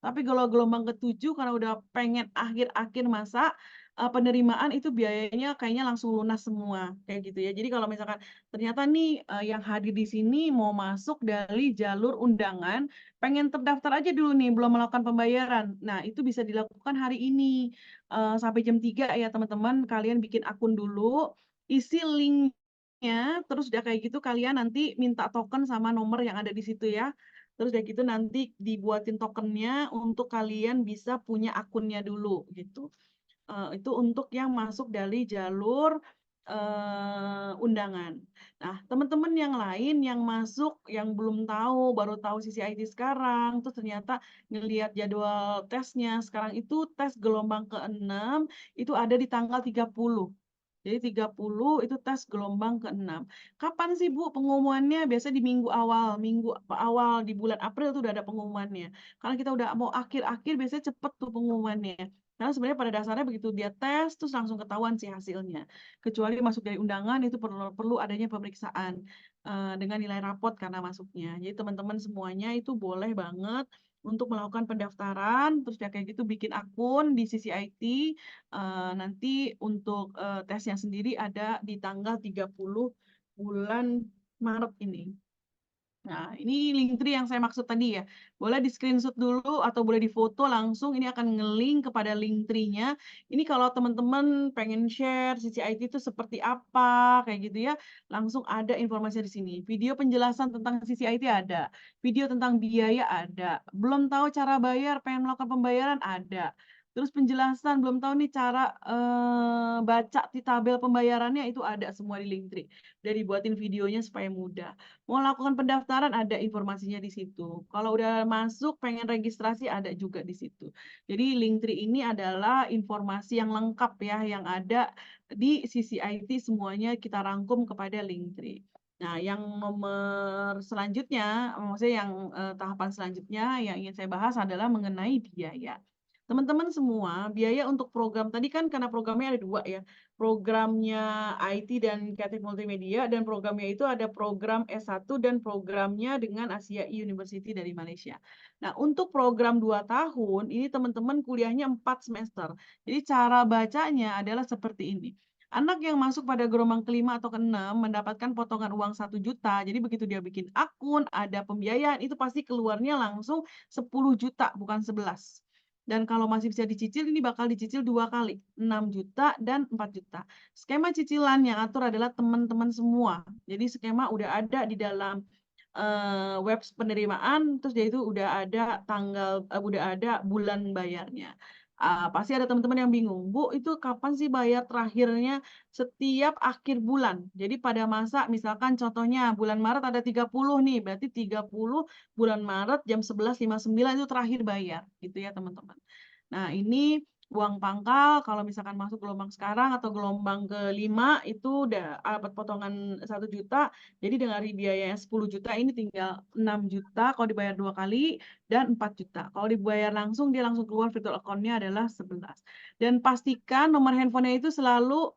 tapi kalau gelombang ke-7 karena udah pengen akhir-akhir masa penerimaan itu biayanya kayaknya langsung lunas semua kayak gitu ya. Jadi kalau misalkan ternyata nih yang hadir di sini mau masuk dari jalur undangan, pengen terdaftar aja dulu nih belum melakukan pembayaran. Nah, itu bisa dilakukan hari ini sampai jam 3 ya teman-teman. Kalian bikin akun dulu, isi linknya, terus udah kayak gitu kalian nanti minta token sama nomor yang ada di situ ya. Terus udah gitu nanti dibuatin tokennya untuk kalian bisa punya akunnya dulu gitu. Itu untuk yang masuk dari jalur undangan. Nah, teman-teman yang lain yang masuk yang belum tahu, baru tahu sisi IT sekarang, terus ternyata ngelihat jadwal tesnya sekarang itu tes gelombang ke-6 itu ada di tanggal 30. Jadi 30 itu tes gelombang ke-6. Kapan sih Bu pengumumannya? Biasanya di minggu awal di bulan April tuh udah ada pengumumannya. Karena kita udah mau akhir-akhir biasanya cepet tuh pengumumannya. Karena sebenarnya pada dasarnya begitu dia tes terus langsung ketahuan sih hasilnya. Kecuali masuk dari undangan itu perlu adanya pemeriksaan dengan nilai rapot karena masuknya. Jadi teman-teman semuanya itu boleh banget untuk melakukan pendaftaran, terus ya kayak gitu bikin akun di sisi IT. Nanti untuk tesnya sendiri ada di tanggal 30 bulan Maret ini. Nah, ini Linktree yang saya maksud tadi ya. Boleh di-screenshot dulu atau boleh difoto langsung. Ini akan nge-link kepada Linktree-nya. Ini kalau teman-teman pengen share sisi IT itu seperti apa, kayak gitu ya. Langsung ada informasi di sini. Video penjelasan tentang sisi IT ada. Video tentang biaya ada. Belum tahu cara bayar, pengen melakukan pembayaran ada. Terus penjelasan, belum tahu nih cara baca di tabel pembayarannya itu ada semua di Linktree. Udah dibuatin videonya supaya mudah. Mau lakukan pendaftaran ada informasinya di situ. Kalau udah masuk pengen registrasi ada juga di situ. Jadi Linktree ini adalah informasi yang lengkap ya yang ada di sisi IT semuanya kita rangkum kepada Linktree. Nah, yang nomor selanjutnya, maksudnya yang tahapan selanjutnya yang ingin saya bahas adalah mengenai biaya. Teman-teman semua, biaya untuk program tadi kan karena programnya ada dua ya. Programnya IT dan Kreatif Multimedia dan programnya itu ada program S1 dan programnya dengan Asia University dari Malaysia. Nah, untuk program 2 tahun, ini teman-teman kuliahnya 4 semester. Jadi cara bacanya adalah seperti ini. Anak yang masuk pada gelombang kelima atau keenam mendapatkan potongan uang 1 juta. Jadi begitu dia bikin akun, ada pembiayaan, itu pasti keluarnya langsung 10 juta, bukan 11. Dan kalau masih bisa dicicil, ini bakal dicicil 2 kali, 6 juta dan 4 juta. Skema cicilan yang atur adalah teman-teman semua. Jadi skema udah ada di dalam web penerimaan, terus dia itu udah ada udah ada bulan bayarnya. Pasti ada teman-teman yang bingung, Bu, itu kapan sih bayar terakhirnya? Setiap akhir bulan. Jadi pada masa, misalkan contohnya bulan Maret ada 30 nih, berarti 30 bulan Maret jam 11.59 itu terakhir bayar, gitu ya teman-teman. Nah, ini uang pangkal kalau misalkan masuk gelombang sekarang atau gelombang kelima itu udah dapat potongan 1 juta. Jadi dari biaya 10 juta ini tinggal 6 juta kalau dibayar 2 kali dan 4 juta. Kalau dibayar langsung dia langsung keluar virtual account-nya adalah 11. Dan pastikan nomor handphonenya itu selalu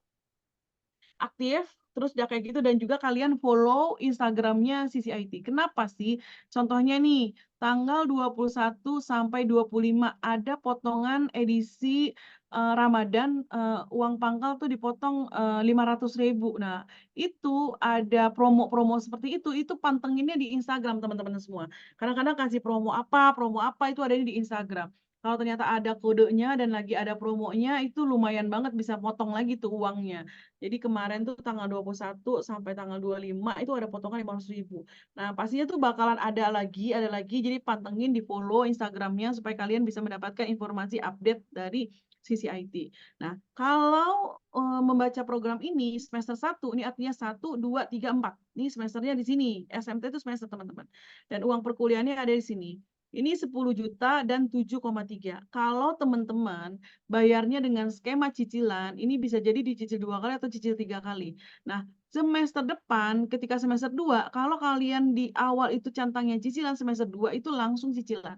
aktif, terus udah kayak gitu dan juga kalian follow Instagramnya CCIT. Kenapa sih? Contohnya nih, tanggal 21 sampai 25 ada potongan edisi Ramadan, uang pangkal tuh dipotong 500.000. Nah, itu ada promo-promo seperti itu pantenginnya di Instagram teman-teman semua. Kadang-kadang kasih promo apa itu ada di Instagram. Kalau ternyata ada kodenya dan lagi ada promonya, itu lumayan banget bisa potong lagi tuh uangnya. Jadi kemarin tuh tanggal 21 sampai tanggal 25 itu ada potongan 500.000. Nah, pastinya tuh bakalan ada lagi. Jadi pantengin di follow Instagramnya supaya kalian bisa mendapatkan informasi update dari CCIT. Nah, kalau membaca program ini semester 1, ini artinya 1, 2, 3, 4. Ini semesternya di sini. SMT itu semester teman-teman. Dan uang perkuliahannya ada di sini. Ini 10 juta dan 7,3. Kalau teman-teman bayarnya dengan skema cicilan, ini bisa jadi dicicil 2 kali atau cicil 3 kali. Nah, semester depan, ketika semester 2, kalau kalian di awal itu centangnya cicilan, semester 2 itu langsung cicilan.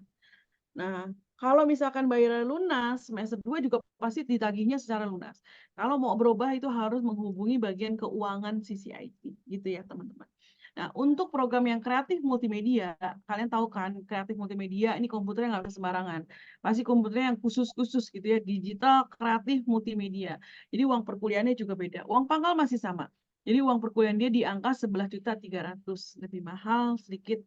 Nah, kalau misalkan bayar lunas, semester 2 juga pasti ditagihnya secara lunas. Kalau mau berubah itu harus menghubungi bagian keuangan CCIT, gitu ya teman-teman. Nah, untuk program yang kreatif multimedia, kalian tahu kan, kreatif multimedia ini komputernya nggak bisa sembarangan. Pasti komputernya yang khusus-khusus gitu ya, digital kreatif multimedia. Jadi uang perkuliahannya juga beda. Uang pangkal masih sama. Jadi uang perkuliahan dia di angka 11.300.000. Lebih mahal sedikit,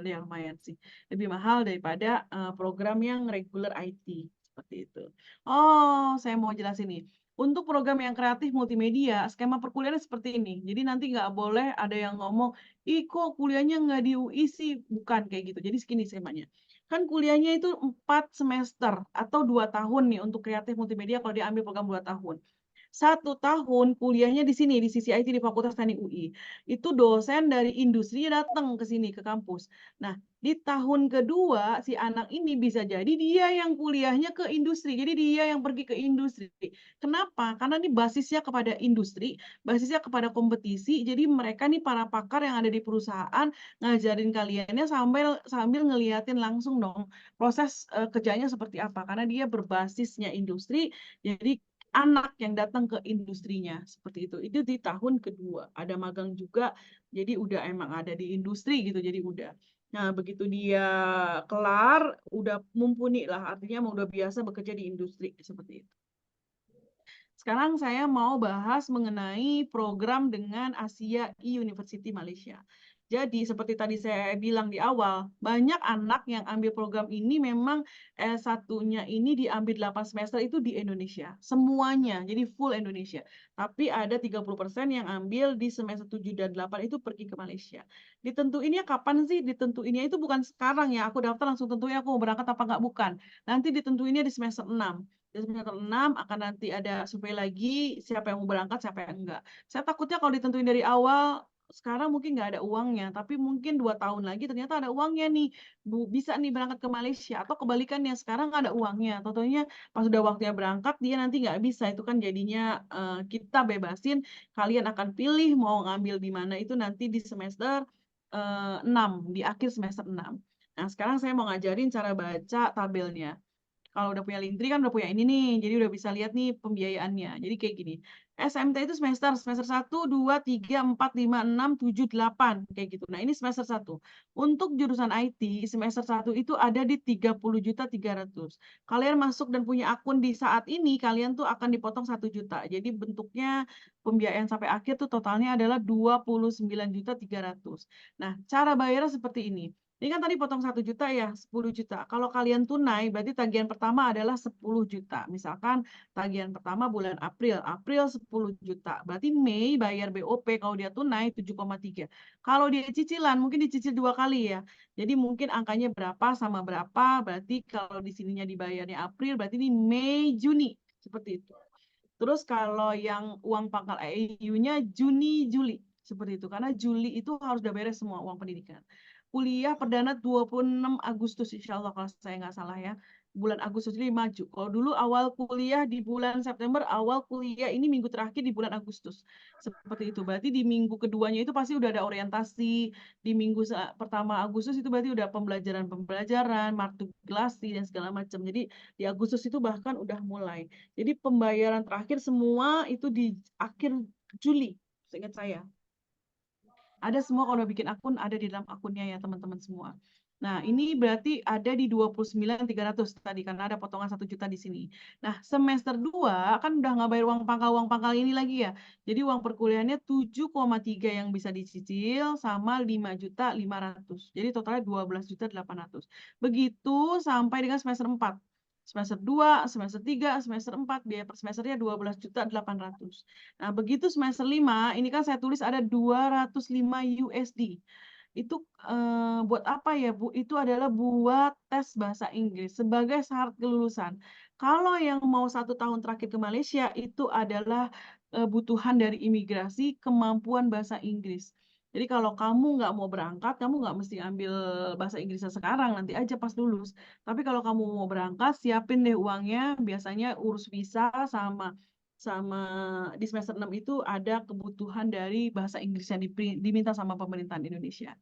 ya lumayan sih. Lebih mahal daripada program yang regular IT. Seperti itu. Oh, saya mau jelasin nih. Untuk program yang kreatif multimedia, skema perkuliahannya seperti ini. Jadi nanti nggak boleh ada yang ngomong, ih kok kuliahnya nggak di UI sih? Bukan kayak gitu. Jadi segini skemanya. Kan kuliahnya itu 4 semester atau 2 tahun nih untuk kreatif multimedia kalau dia ambil program 2 tahun. 1 tahun kuliahnya di sini, di CCIT di Fakultas Teknik UI. Itu dosen dari industri datang ke sini, ke kampus. Nah, di tahun kedua, si anak ini bisa jadi dia yang kuliahnya ke industri. Jadi dia yang pergi ke industri. Kenapa? Karena ini basisnya kepada industri, basisnya kepada kompetisi. Jadi mereka nih para pakar yang ada di perusahaan ngajarin kaliannya sambil ngeliatin langsung dong proses kerjanya seperti apa. Karena dia berbasisnya industri, jadi anak yang datang ke industrinya seperti itu. Itu di tahun kedua. Ada magang juga, jadi udah emang ada di industri gitu. Jadi udah. Nah, begitu dia kelar, udah mumpuni lah. Artinya udah biasa bekerja di industri seperti itu. Sekarang saya mau bahas mengenai program dengan Asia University Malaysia. Jadi seperti tadi saya bilang di awal, banyak anak yang ambil program ini memang S1-nya ini diambil 8 semester itu di Indonesia. Semuanya, jadi full Indonesia. Tapi ada 30% yang ambil di semester 7 dan 8 itu pergi ke Malaysia. Ditentuinnya kapan sih? Ditentuinnya itu bukan sekarang ya, aku daftar langsung tentuin aku mau berangkat apa enggak, bukan. Nanti ditentuinnya di semester 6. Di semester 6 akan nanti ada survei lagi, siapa yang mau berangkat, siapa yang enggak. Saya takutnya kalau ditentuin dari awal, sekarang mungkin nggak ada uangnya, tapi mungkin 2 tahun lagi ternyata ada uangnya nih, bisa nih berangkat ke Malaysia, atau kebalikannya sekarang nggak ada uangnya, tentunya pas udah waktunya berangkat dia nanti nggak bisa, itu kan jadinya kita bebasin, kalian akan pilih mau ngambil di mana itu nanti di semester 6, di akhir semester 6. Nah sekarang saya mau ngajarin cara baca tabelnya. Kalau udah punya Lintri kan udah punya ini nih, jadi udah bisa lihat nih pembiayaannya. Jadi kayak gini. SMT itu semester 1, 2, 3, 4, 5, 6, 7, 8 kayak gitu. Nah, ini semester 1. Untuk jurusan IT semester 1 itu ada di 30.300.000. Kalian masuk dan punya akun di saat ini, kalian tuh akan dipotong 1 juta. Jadi bentuknya pembiayaan sampai akhir tuh totalnya adalah 29.300.000. Nah, cara bayarnya seperti ini. Ini kan tadi potong 1 juta ya, 10 juta. Kalau kalian tunai, berarti tagihan pertama adalah 10 juta. Misalkan tagihan pertama bulan April, 10 juta. Berarti Mei bayar BOP kalau dia tunai 7,3. Kalau dia cicilan, mungkin dicicil 2 kali ya. Jadi mungkin angkanya berapa sama berapa, berarti kalau di sininya dibayarnya April, berarti ini Mei, Juni. Seperti itu. Terus kalau yang uang pangkal AIU-nya Juni, Juli. Seperti itu. Karena Juli itu harus udah beres semua uang pendidikan. Kuliah perdana 26 Agustus insya Allah kalau saya nggak salah ya. Bulan Agustus ini maju. Kalau dulu awal kuliah di bulan September, awal kuliah ini minggu terakhir di bulan Agustus. Seperti itu. Berarti di minggu keduanya itu pasti udah ada orientasi. Di minggu pertama Agustus itu berarti udah pembelajaran, matrikulasi, dan segala macam. Jadi di Agustus itu bahkan udah mulai. Jadi pembayaran terakhir semua itu di akhir Juli, seingat saya. Ada semua kalau bikin akun, ada di dalam akunnya ya teman-teman semua. Nah, ini berarti ada di 29.300 tadi, karena ada potongan 1 juta di sini. Nah, semester 2 kan udah nggak bayar uang pangkal ini lagi ya. Jadi uang perkuliahannya 7,3 yang bisa dicicil sama 5.500.000. Jadi totalnya 12.800.000. Begitu sampai dengan semester 4. Semester 2, semester 3, semester 4, biaya per semesternya 12.800.000. Nah, begitu semester 5, ini kan saya tulis ada 205 USD. Itu buat apa ya, Bu? Itu adalah buat tes bahasa Inggris sebagai syarat kelulusan. Kalau yang mau 1 tahun terakhir ke Malaysia, itu adalah kebutuhan dari imigrasi kemampuan bahasa Inggris. Jadi kalau kamu nggak mau berangkat, kamu nggak mesti ambil bahasa Inggrisnya sekarang, nanti aja pas lulus. Tapi kalau kamu mau berangkat, siapin deh uangnya, biasanya urus visa sama sama di semester 6 itu ada kebutuhan dari bahasa Inggris yang diminta sama pemerintahan Indonesia.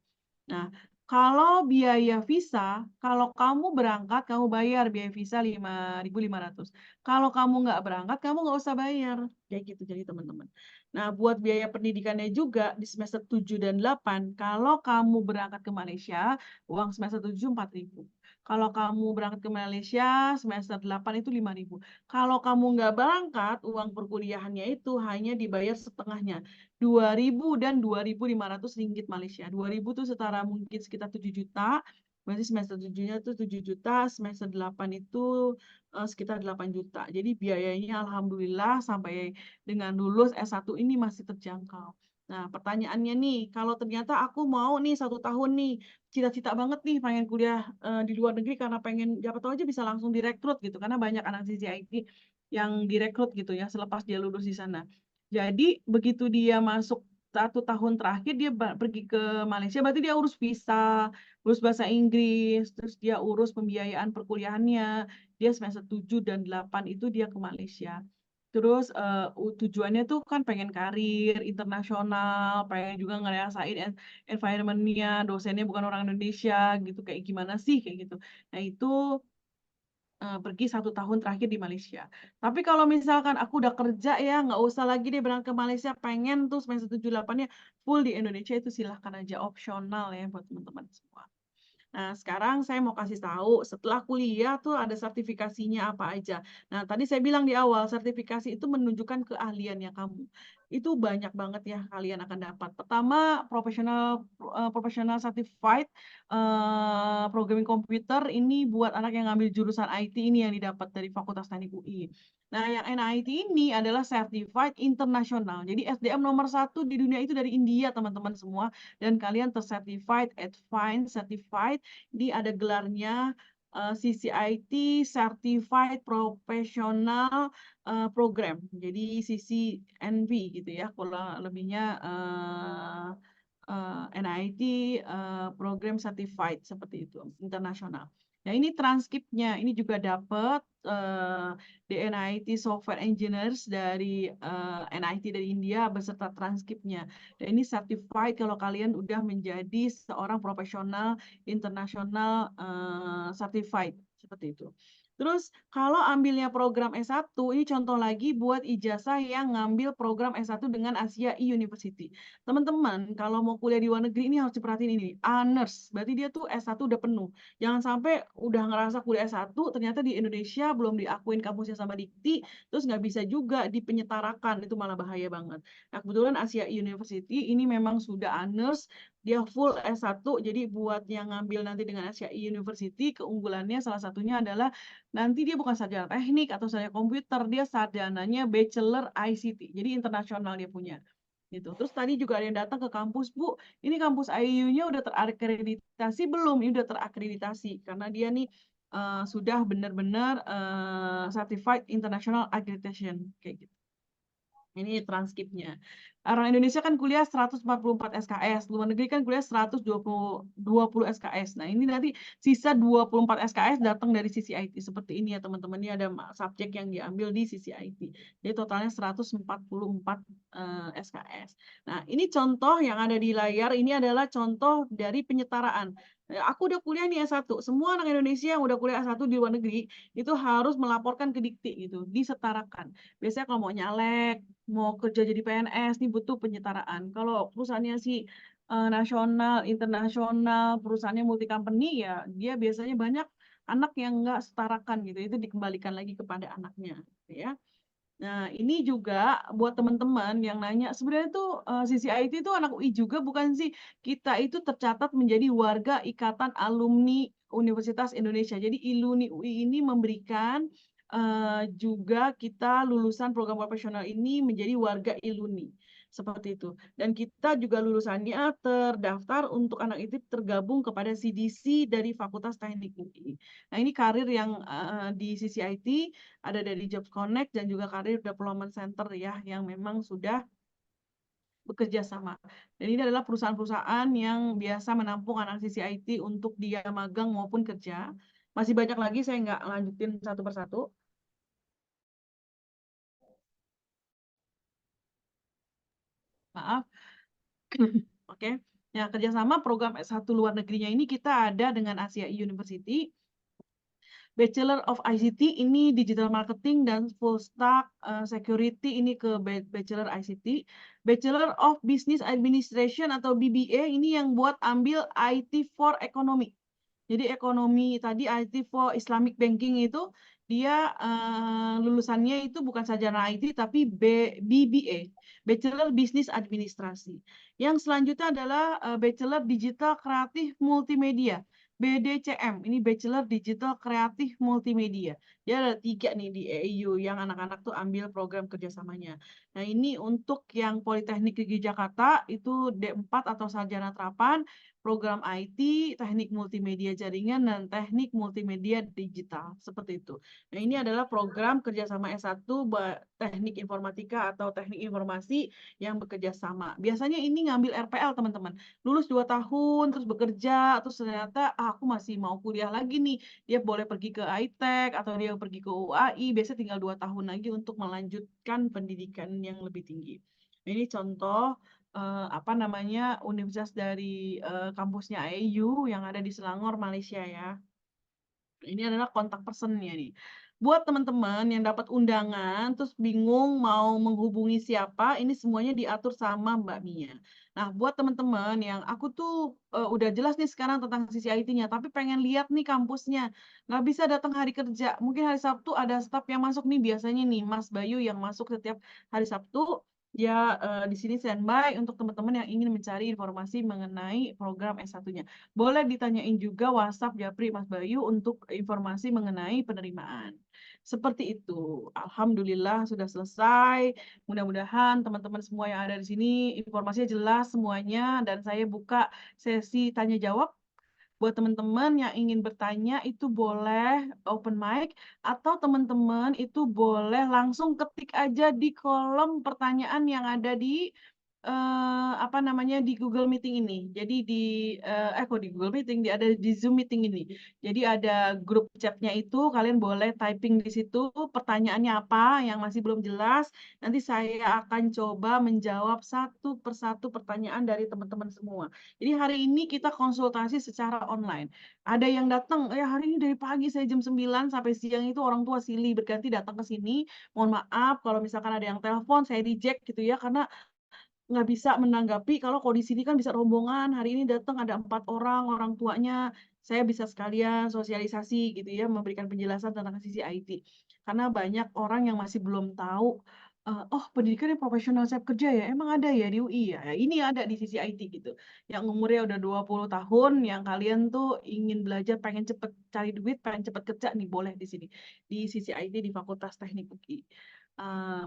Nah, kalau biaya visa, kalau kamu berangkat, kamu bayar biaya visa 5.500. Kalau kamu nggak berangkat, kamu nggak usah bayar. Kayak gitu jadi teman-teman. Nah, buat biaya pendidikannya juga di semester 7 dan 8, kalau kamu berangkat ke Malaysia, uang semester 7 4.000. Kalau kamu berangkat ke Malaysia, semester 8 itu 5.000. Kalau kamu nggak berangkat, uang perkuliahannya itu hanya dibayar setengahnya. 2.000 dan 2.500 ringgit Malaysia. 2.000 itu setara mungkin sekitar 7 juta. Berarti semester 7-nya itu 7 juta, semester 8 itu sekitar 8 juta. Jadi biayanya alhamdulillah sampai dengan lulus S1 ini masih terjangkau. Nah, pertanyaannya nih, kalau ternyata aku mau nih 1 tahun nih, cita-cita banget nih pengen kuliah di luar negeri karena pengen, siapa tahu aja bisa langsung direkrut gitu. Karena banyak anak CCIT yang direkrut gitu ya selepas dia lulus di sana. Jadi begitu dia masuk 1 tahun terakhir dia pergi ke Malaysia, berarti dia urus visa, urus bahasa Inggris, terus dia urus pembiayaan perkuliahannya. Dia semester 7 dan 8 itu dia ke Malaysia. Terus tujuannya tuh kan pengen karir internasional, pengen juga ngerasain environment-nya, dosennya bukan orang Indonesia gitu, kayak gimana sih kayak gitu. Nah, itu pergi 1 tahun terakhir di Malaysia. Tapi kalau misalkan aku udah kerja ya, nggak usah lagi deh berangkat ke Malaysia, pengen tuh semester 7-8-nya full di Indonesia, itu silahkan aja, opsional ya buat teman-teman semua. Nah, sekarang saya mau kasih tahu, setelah kuliah tuh ada sertifikasinya apa aja. Nah, tadi saya bilang di awal, sertifikasi itu menunjukkan keahliannya kamu. Itu banyak banget ya kalian akan dapat. Pertama, professional certified programming komputer ini buat anak yang ngambil jurusan IT ini yang didapat dari Fakultas Teknik UI. Nah, yang NIT ini adalah certified internasional. Jadi SDM nomor 1 di dunia itu dari India, teman-teman semua. Dan kalian tercertified, advanced, certified, di ada gelarnya CCIT Certified Professional Program. Jadi CCNP gitu ya, kurang lebihnya NIT Program Certified seperti itu, internasional. Nah, ini transkripnya, ini juga dapat DNIT Software Engineers dari NIT dari India beserta transkripnya. Dan ini certified kalau kalian udah menjadi seorang profesional internasional certified seperti itu. Terus kalau ambilnya program S1, ini contoh lagi buat ijazah yang ngambil program S1 dengan Asia University. Teman-teman, kalau mau kuliah di luar negeri ini harus diperhatiin ini, honors, berarti dia tuh S1 udah penuh. Jangan sampai udah ngerasa kuliah S1, ternyata di Indonesia belum diakuin kampusnya sama Dikti, terus nggak bisa juga dipenyetarakan, itu malah bahaya banget. Nah, kebetulan Asia University ini memang sudah honors, dia full S1, jadi buat yang ngambil nanti dengan Asia University, keunggulannya salah satunya adalah nanti dia bukan sarjana teknik atau sarjana komputer, dia sarjananya Bachelor ICT, jadi internasional dia punya. Gitu. Terus tadi juga ada yang datang ke kampus, Bu, ini kampus IU-nya udah terakreditasi belum? Ini udah terakreditasi, karena dia nih sudah benar-benar Certified International Accreditation, kayak gitu. Ini transkripnya. Orang Indonesia kan kuliah 144 SKS, luar negeri kan kuliah 120 SKS. Nah, ini nanti sisa 24 SKS datang dari sisi IT. Seperti ini ya teman-teman, ini ada subjek yang diambil di sisi IT. Jadi totalnya 144 SKS. Nah, ini contoh yang ada di layar, ini adalah contoh dari penyetaraan. Aku udah kuliah nih S1. Semua anak Indonesia yang udah kuliah S1 di luar negeri itu harus melaporkan ke Dikti gitu, disetarakan. Biasanya kalau mau nyalek, mau kerja jadi PNS nih butuh penyetaraan. Kalau perusahaannya sih nasional, internasional, perusahaannya multi company ya dia biasanya banyak anak yang nggak setarakan gitu. Itu dikembalikan lagi kepada anaknya, gitu ya. Nah, ini juga buat teman-teman yang nanya, sebenarnya tuh sisi IT itu anak UI juga bukan sih? Kita itu tercatat menjadi warga Ikatan Alumni Universitas Indonesia. Jadi ILUNI UI ini memberikan juga kita lulusan program profesional ini menjadi warga ILUNI. Seperti itu. Dan kita juga lulusannya terdaftar untuk anak itu tergabung kepada CDC dari Fakultas Teknik UI. Nah, ini karir yang di sisi IT ada dari Jobs Connect dan juga Career Development Center ya yang memang sudah bekerja sama. Dan ini adalah perusahaan-perusahaan yang biasa menampung anak sisi IT untuk dia magang maupun kerja. Masih banyak lagi, saya nggak lanjutin satu persatu. Maaf. Oke. Ya, kerjasama program S1 luar negerinya ini kita ada dengan Asia University. Bachelor of ICT ini digital marketing dan full stack security ini ke Bachelor ICT. Bachelor of Business Administration atau BBA ini yang buat ambil IT for Economy. Jadi ekonomi tadi IT for Islamic Banking itu dia lulusannya itu bukan sarjana IT tapi BBA, Bachelor Business Administrasi. Yang selanjutnya adalah Bachelor Digital Kreatif Multimedia. BDCM, ini Bachelor Digital Kreatif Multimedia. Dia ada 3 nih di EIU yang anak-anak tuh ambil program kerjasamanya. Nah, ini untuk yang Politeknik Negeri Jakarta itu D4 atau sarjana terapan, program IT, teknik multimedia jaringan, dan teknik multimedia digital. Seperti itu. Nah, ini adalah program kerjasama S1 teknik informatika atau teknik informasi yang bekerja sama. Biasanya ini ngambil RPL, teman-teman. Lulus 2 tahun, terus bekerja, terus ternyata aku masih mau kuliah lagi nih. Dia boleh pergi ke ITEK atau dia pergi ke UAI, biasanya tinggal 2 tahun lagi untuk melanjutkan pendidikan yang lebih tinggi. Ini contoh apa namanya universitas dari kampusnya AU yang ada di Selangor, Malaysia ya. Ini adalah kontak personnya nih. Buat teman-teman yang dapat undangan, terus bingung mau menghubungi siapa, ini semuanya diatur sama Mbak Mia. Nah, buat teman-teman yang aku tuh udah jelas nih sekarang tentang sisi IT-nya, tapi pengen lihat nih kampusnya, nggak bisa datang hari kerja. Mungkin hari Sabtu ada staf yang masuk nih, biasanya nih Mas Bayu yang masuk setiap hari Sabtu. Ya, di sini standby untuk teman-teman yang ingin mencari informasi mengenai program S1-nya. Boleh ditanyain juga WhatsApp Japri Mas Bayu untuk informasi mengenai penerimaan. Seperti itu. Alhamdulillah sudah selesai. Mudah-mudahan teman-teman semua yang ada di sini informasinya jelas semuanya dan saya buka sesi tanya jawab. Buat teman-teman yang ingin bertanya itu boleh open mic atau teman-teman itu boleh langsung ketik aja di kolom pertanyaan yang ada di apa namanya di Google Meeting ini. Jadi kok di Google Meeting, ada di Zoom Meeting ini. Jadi ada grup chatnya itu, kalian boleh typing di situ pertanyaannya apa yang masih belum jelas. Nanti saya akan coba menjawab satu persatu pertanyaan dari teman-teman semua. Jadi hari ini kita konsultasi secara online. Ada yang datang, ya hari ini dari pagi saya jam 9 sampai siang itu orang tua silih berganti datang ke sini. Mohon maaf kalau misalkan ada yang telepon, saya reject gitu ya, karena nggak bisa menanggapi kalau kondisi ini kan bisa rombongan, hari ini datang ada 4 orang, orang tuanya, saya bisa sekalian sosialisasi gitu ya, memberikan penjelasan tentang sisi IT. Karena banyak orang yang masih belum tahu, oh pendidikan yang profesional saya kerja ya, emang ada ya di UI ya? Ya ini ada di sisi IT gitu. Yang umurnya udah 20 tahun, yang kalian tuh ingin belajar, pengen cepet cari duit, pengen cepet kerja nih, boleh di sini. Di sisi IT di Fakultas Teknik UI.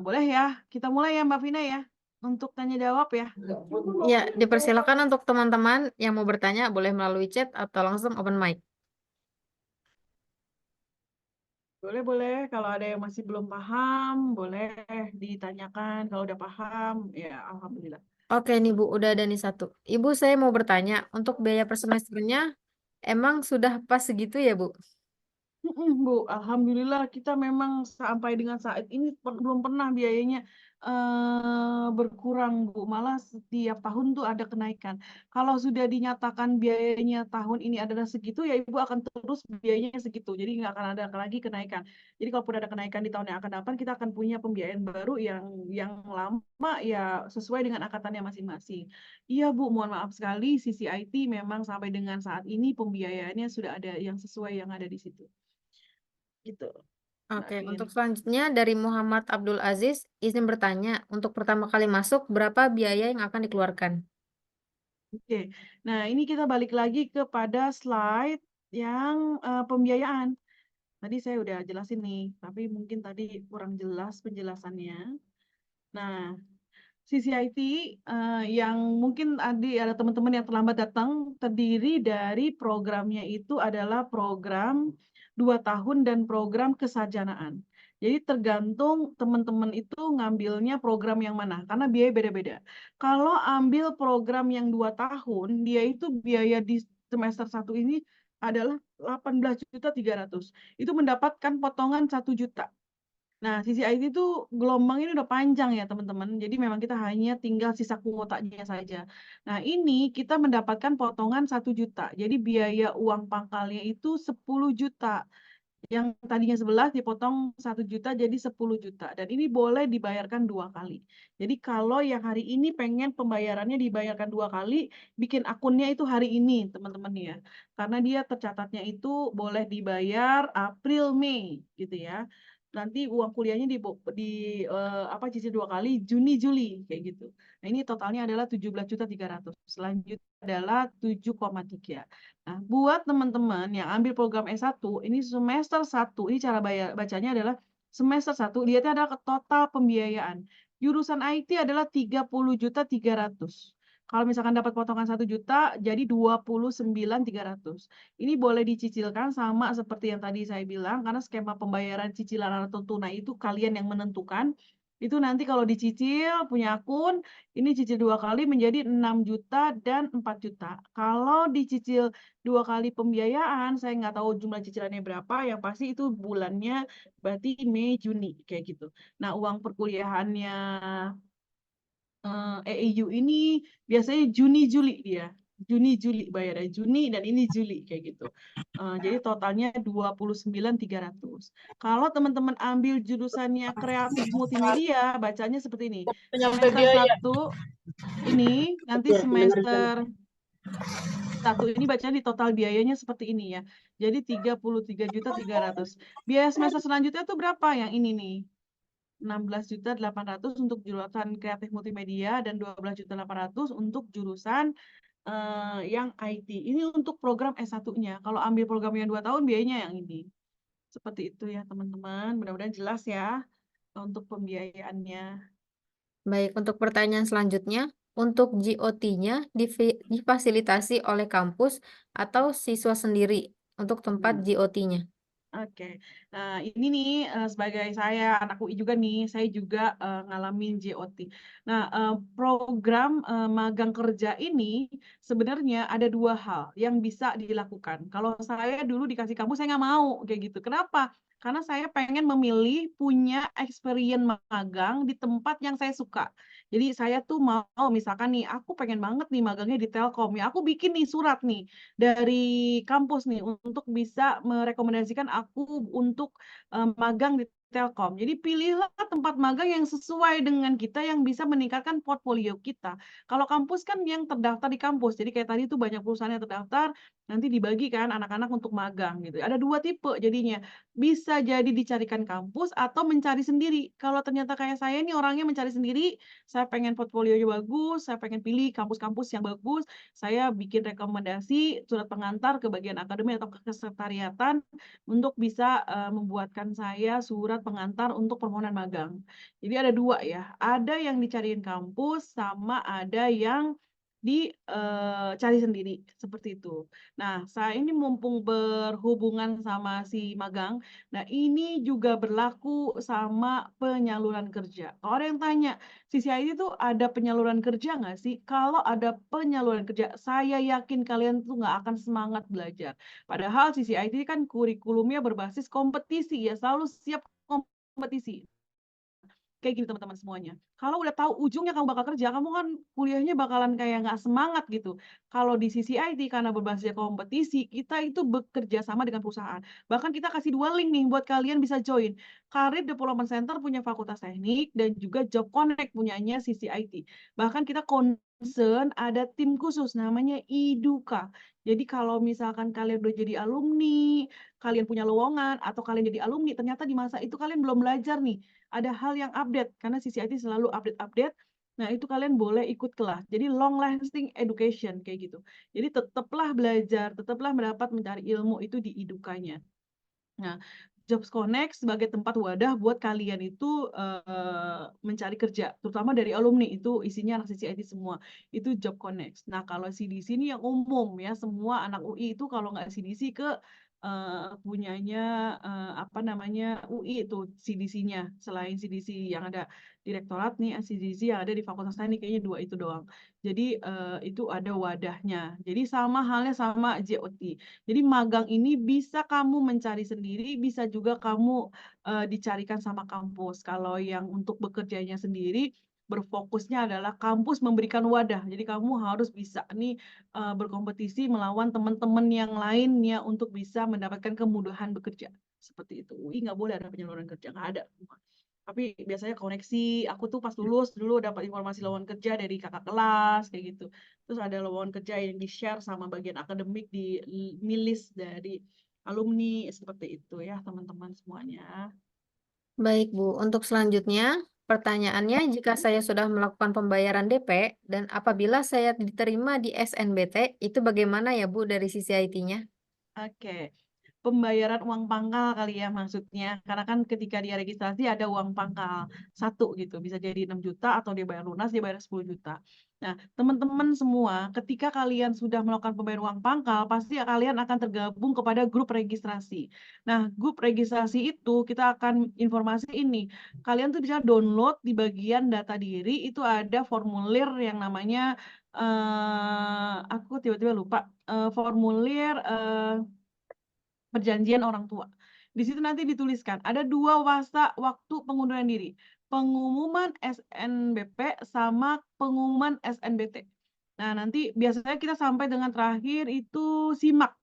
Boleh ya, kita mulai ya Mbak Vina ya? Untuk tanya jawab ya. Ya, dipersilakan untuk teman-teman yang mau bertanya boleh melalui chat atau langsung open mic. Boleh. Kalau ada yang masih belum paham, boleh ditanyakan. Kalau udah paham, ya alhamdulillah. Oke nih Bu, udah ada nih satu. Ibu, saya mau bertanya, untuk biaya per semesternya emang sudah pas segitu ya Bu? Bu, alhamdulillah kita memang sampai dengan saat ini belum pernah biayanya berkurang, Bu. Malah setiap tahun tuh ada kenaikan. Kalau sudah dinyatakan biayanya tahun ini adalah segitu, ya Ibu akan terus biayanya segitu. Jadi nggak akan ada lagi kenaikan. Jadi kalaupun ada kenaikan di tahun yang akan datang, kita akan punya pembiayaan baru yang lama ya sesuai dengan angkatannya masing-masing. Iya Bu, mohon maaf sekali, sisi IT memang sampai dengan saat ini pembiayaannya sudah ada yang sesuai yang ada di situ. Gitu. Oke, Mbak untuk Vin. selanjutnya dari Muhammad Abdul Aziz, izin bertanya, untuk pertama kali masuk berapa biaya yang akan dikeluarkan? Oke. Nah, ini kita balik lagi kepada slide yang pembiayaan. Tadi saya udah jelasin nih, tapi mungkin tadi kurang jelas penjelasannya. Nah, sisi IT yang mungkin ada teman-teman yang terlambat datang, terdiri dari programnya itu adalah program 2 tahun dan program kesarjanaan. Jadi tergantung teman-teman itu ngambilnya program yang mana, karena biaya beda-beda. Kalau ambil program yang 2 tahun, dia itu biaya di semester 1 ini adalah 18.300.000. Itu mendapatkan potongan 1 juta. Nah, sisi IT itu gelombang ini udah panjang ya teman-teman. Jadi memang kita hanya tinggal sisa kuotanya saja. Nah, ini kita mendapatkan potongan 1 juta. Jadi biaya uang pangkalnya itu 10 juta. Yang tadinya 11 dipotong 1 juta jadi 10 juta. Dan ini boleh dibayarkan 2 kali. Jadi kalau yang hari ini pengen pembayarannya dibayarkan 2 kali, bikin akunnya itu hari ini teman-teman ya. Karena dia tercatatnya itu boleh dibayar April, Mei gitu ya. Nanti uang kuliahnya cicil 2 kali Juni, Juli kayak gitu. Nah, ini totalnya adalah 17.300.000. Selanjutnya adalah 7,3. Nah, buat teman-teman yang ambil program S1, ini semester 1, ini cara bacanya adalah semester 1, lihatnya adalah total pembiayaan. Jurusan IT adalah 30.300.000. Kalau misalkan dapat potongan 1 juta, jadi 29.300. Ini boleh dicicilkan sama seperti yang tadi saya bilang, karena skema pembayaran cicilan atau tunai itu kalian yang menentukan. Itu nanti kalau dicicil, punya akun, ini cicil 2 kali menjadi 6 juta dan 4 juta. Kalau dicicil 2 kali pembiayaan, saya nggak tahu jumlah cicilannya berapa, yang pasti itu bulannya berarti Mei, Juni, kayak gitu. Nah, uang perkuliahannya EIU ini biasanya Juni, Juli dia. Juni, Juli bayarnya. Juni dan ini Juli, kayak gitu. Jadi totalnya 29.300. Kalau teman-teman ambil jurusannya kreatif multimedia, bacanya seperti ini. Semester 1 ini, nanti semester 1 ini bacanya di total biayanya seperti ini ya. Jadi 33.300.000. Biaya semester selanjutnya tuh berapa? Yang ini nih. 16.800.000 untuk jurusan kreatif multimedia dan 12.800.000 untuk jurusan yang IT. Ini untuk program S1-nya. Kalau ambil program yang 2 tahun biayanya yang ini. Seperti itu ya teman-teman. Mudah-mudahan jelas ya untuk pembiayaannya. Baik, untuk pertanyaan selanjutnya, untuk GOT-nya difasilitasi oleh kampus atau siswa sendiri untuk tempat GOT-nya? Oke. Nah, ini nih sebagai saya anak UI juga nih, saya juga ngalamin JOT. Nah, program magang kerja ini sebenarnya ada dua hal yang bisa dilakukan. Kalau saya dulu dikasih kampus, saya nggak mau kayak gitu. Kenapa? Karena saya pengen memilih punya experience magang di tempat yang saya suka. Jadi saya tuh mau misalkan nih, aku pengen banget nih magangnya di Telkom ya. Aku bikin nih surat nih dari kampus nih untuk bisa merekomendasikan aku untuk magang di Telkom. Jadi pilihlah tempat magang yang sesuai dengan kita yang bisa meningkatkan portfolio kita. Kalau kampus kan yang terdaftar di kampus. Jadi kayak tadi tuh banyak perusahaan yang terdaftar, nanti dibagi kan anak-anak untuk magang gitu. Ada dua tipe jadinya. Bisa jadi dicarikan kampus atau mencari sendiri. Kalau ternyata kayak saya nih orangnya mencari sendiri, saya pengen portfolionya bagus, saya pengen pilih kampus-kampus yang bagus, saya bikin rekomendasi surat pengantar ke bagian akademi atau ke kesekretariatan untuk bisa membuatkan saya surat pengantar untuk permohonan magang. Jadi ada dua ya, ada yang dicariin kampus sama ada yang dicari sendiri seperti itu. Nah, saya ini mumpung berhubungan sama si magang, nah ini juga berlaku sama penyaluran kerja. Kalau ada yang tanya, CCIT itu ada penyaluran kerja nggak sih? Kalau ada penyaluran kerja, saya yakin kalian tuh nggak akan semangat belajar. Padahal CCIT kan kurikulumnya berbasis kompetisi ya, selalu siap kompetisi. Kayak gini teman-teman semuanya. Kalau udah tahu ujungnya kamu bakal kerja, kamu kan kuliahnya bakalan kayak nggak semangat gitu. Kalau di sisi IT karena berbasis kompetisi, kita itu bekerja sama dengan perusahaan. Bahkan kita kasih 2 link nih buat kalian bisa join. Career Development Center punya Fakultas Teknik dan juga Job Connect punyanya sisi IT. Bahkan kita concern ada tim khusus namanya IDUKA. Jadi kalau misalkan kalian udah jadi alumni, kalian punya lowongan atau kalian jadi alumni, ternyata di masa itu kalian belum belajar nih, ada hal yang update karena sisi IT selalu update-update. Nah, itu kalian boleh ikut kelas. Jadi long lasting education kayak gitu. Jadi tetaplah belajar, tetaplah mencari ilmu itu di idukanya. Nah, Jobs Connect sebagai tempat wadah buat kalian itu mencari kerja, terutama dari alumni itu isinya anak sisi IT semua. Itu Job Connect. Nah, kalau CDC ini yang umum ya, semua anak UI itu kalau nggak CDC ke punyanya apa namanya UI itu CDC-nya. Selain CDC yang ada direktorat nih, CDC yang ada di Fakultas Teknik kayaknya 2 itu doang. Jadi itu ada wadahnya. Jadi sama halnya sama JOT. Jadi magang ini bisa kamu mencari sendiri, bisa juga kamu dicarikan sama kampus. Kalau yang untuk bekerjanya sendiri, berfokusnya adalah kampus memberikan wadah. Jadi kamu harus bisa nih berkompetisi melawan teman-teman yang lainnya untuk bisa mendapatkan kemudahan bekerja. Seperti itu. UI nggak boleh ada penyaluran kerja, nggak ada. Tapi biasanya koneksi, aku tuh pas lulus dulu dapat informasi lowongan kerja dari kakak kelas, kayak gitu. Terus ada lowongan kerja yang di-share sama bagian akademik di milis dari alumni, seperti itu ya teman-teman semuanya. Baik, Bu. Untuk selanjutnya, pertanyaannya, jika saya sudah melakukan pembayaran DP dan apabila saya diterima di SNBT, itu bagaimana ya, Bu, dari sisi IT-nya? Oke, pembayaran uang pangkal kali ya maksudnya. Karena kan ketika dia registrasi ada uang pangkal satu gitu. Bisa jadi 6 juta atau dia bayar lunas, dia bayar 10 juta. Nah, teman-teman semua, ketika kalian sudah melakukan pembayaran uang pangkal, pasti kalian akan tergabung kepada grup registrasi. Nah, grup registrasi itu kita akan informasi ini. Kalian tuh bisa download di bagian data diri, itu ada formulir yang namanya, aku tiba-tiba lupa, formulir perjanjian orang tua. Di situ nanti dituliskan ada 2 waktu pengunduran diri. Pengumuman SNBP sama pengumuman SNBT. Nah, nanti biasanya kita sampai dengan terakhir itu simak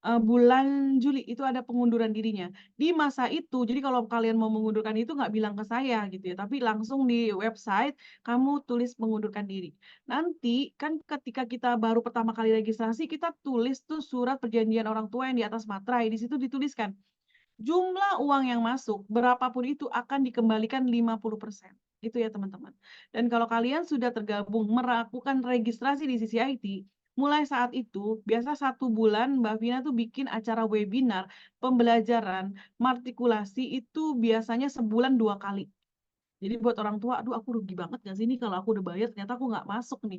bulan Juli itu ada pengunduran dirinya. Di masa itu, jadi kalau kalian mau mengundurkan itu nggak bilang ke saya gitu ya, tapi langsung di website kamu tulis mengundurkan diri. Nanti kan ketika kita baru pertama kali registrasi, kita tulis tuh surat perjanjian orang tua yang di atas materai. Di situ dituliskan jumlah uang yang masuk, berapapun itu akan dikembalikan 50%. Itu ya teman-teman. Dan kalau kalian sudah tergabung melakukan registrasi di sisi IT, mulai saat itu, biasa 1 bulan Mbak Vina tuh bikin acara webinar, pembelajaran, matrikulasi itu biasanya sebulan 2 kali. Jadi buat orang tua, aduh aku rugi banget gak sih ini kalau aku udah bayar ternyata aku nggak masuk nih.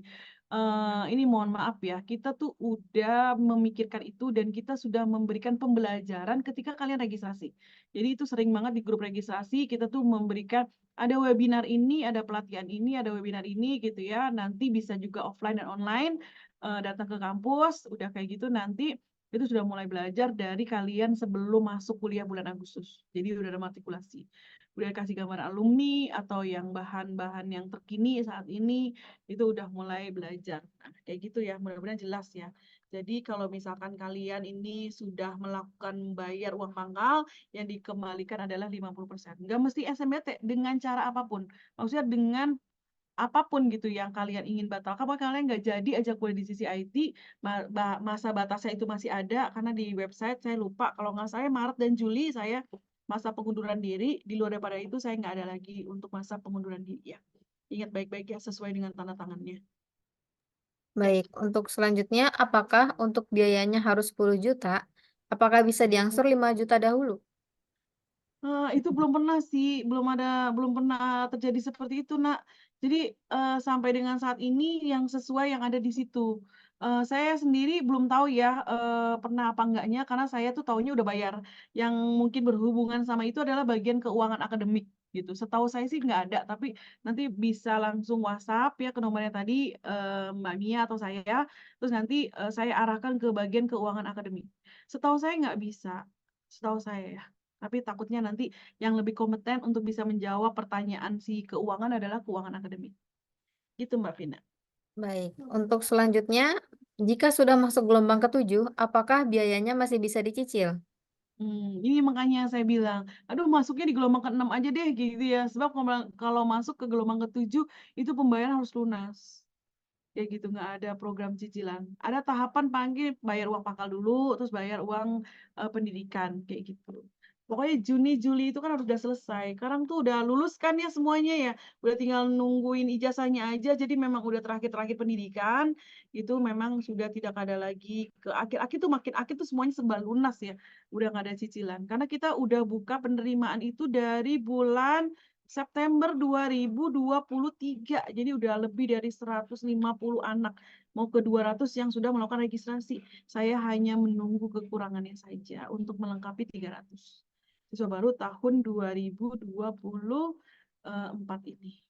Ini mohon maaf ya, kita tuh udah memikirkan itu dan kita sudah memberikan pembelajaran ketika kalian registrasi. Jadi itu sering banget di grup registrasi kita tuh memberikan ada webinar ini, ada pelatihan ini, ada webinar ini gitu ya. Nanti bisa juga offline dan online, datang ke kampus, udah kayak gitu nanti itu sudah mulai belajar dari kalian sebelum masuk kuliah bulan Agustus. Jadi udah ada matrikulasi. Udah kasih gambar alumni atau yang bahan-bahan yang terkini saat ini itu udah mulai belajar. Nah, kayak gitu ya, mudah-mudahan jelas ya. Jadi kalau misalkan kalian ini sudah melakukan bayar uang pangkal, yang dikembalikan adalah 50%. Nggak mesti SMBT, dengan cara apapun. Maksudnya dengan apapun gitu yang kalian ingin batalkan, pokoknya kalian nggak jadi aja kuliah di sisi IT, masa batasnya itu masih ada, karena di website saya lupa, kalau nggak saya Maret dan Juli saya masa pengunduran diri, di luar daripada itu saya nggak ada lagi untuk masa pengunduran diri ya. Ingat baik-baik ya, sesuai dengan tanda tangannya. Ya. Baik, untuk selanjutnya, apakah untuk biayanya harus 10 juta? Apakah bisa diangsur 5 juta dahulu? Itu belum pernah sih, belum pernah terjadi seperti itu, Nak. Jadi, sampai dengan saat ini yang sesuai yang ada di situ. Saya sendiri belum tahu ya, pernah apa enggaknya karena saya tuh taunya udah bayar. Yang mungkin berhubungan sama itu adalah bagian keuangan akademik gitu. Setahu saya sih nggak ada, tapi nanti bisa langsung WhatsApp ya ke nomornya tadi, Mbak Mia atau saya, terus nanti, saya arahkan ke bagian keuangan akademik. Setahu saya nggak bisa, setahu saya ya. Tapi takutnya nanti yang lebih kompeten untuk bisa menjawab pertanyaan si keuangan adalah keuangan akademik. Gitu Mbak Vina. Baik, untuk selanjutnya, jika sudah masuk gelombang ketujuh, apakah biayanya masih bisa dicicil? Ini makanya saya bilang, aduh masuknya di gelombang ke-6 aja deh gitu ya. Sebab kalau masuk ke gelombang ke-7 itu pembayaran harus lunas. Kayak gitu, nggak ada program cicilan. Ada tahapan panggil bayar uang pangkal dulu, terus bayar uang pendidikan, kayak gitu. Pokoknya Juni, Juli itu kan harus udah selesai. Sekarang tuh udah lulus kan ya semuanya ya. Udah tinggal nungguin ijazahnya aja, jadi memang udah terakhir-terakhir pendidikan. Itu memang sudah tidak ada lagi. Ke akhir-akhir tuh makin akhir tuh semuanya serba lunas ya. Udah nggak ada cicilan. Karena kita udah buka penerimaan itu dari bulan September 2023. Jadi udah lebih dari 150 anak, mau ke 200 yang sudah melakukan registrasi. Saya hanya menunggu kekurangannya saja untuk melengkapi 300. Siswa baru tahun 2024 ini.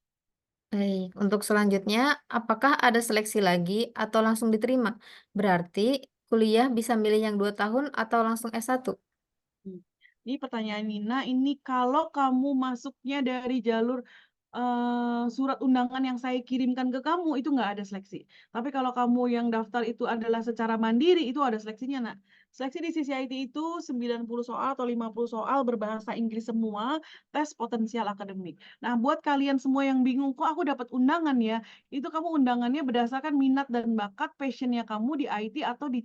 Baik, untuk selanjutnya, apakah ada seleksi lagi atau langsung diterima? Berarti kuliah bisa milih yang 2 tahun atau langsung S1? Ini pertanyaan Nina, ini kalau kamu masuknya dari jalur surat undangan yang saya kirimkan ke kamu itu nggak ada seleksi. Tapi kalau kamu yang daftar itu adalah secara mandiri itu ada seleksinya, Nak. Seleksi di CCIT itu 90 soal atau 50 soal berbahasa Inggris semua, tes potensial akademik. Nah, buat kalian semua yang bingung, kok aku dapat undangan ya? Itu kamu undangannya berdasarkan minat dan bakat passionnya kamu di IT atau di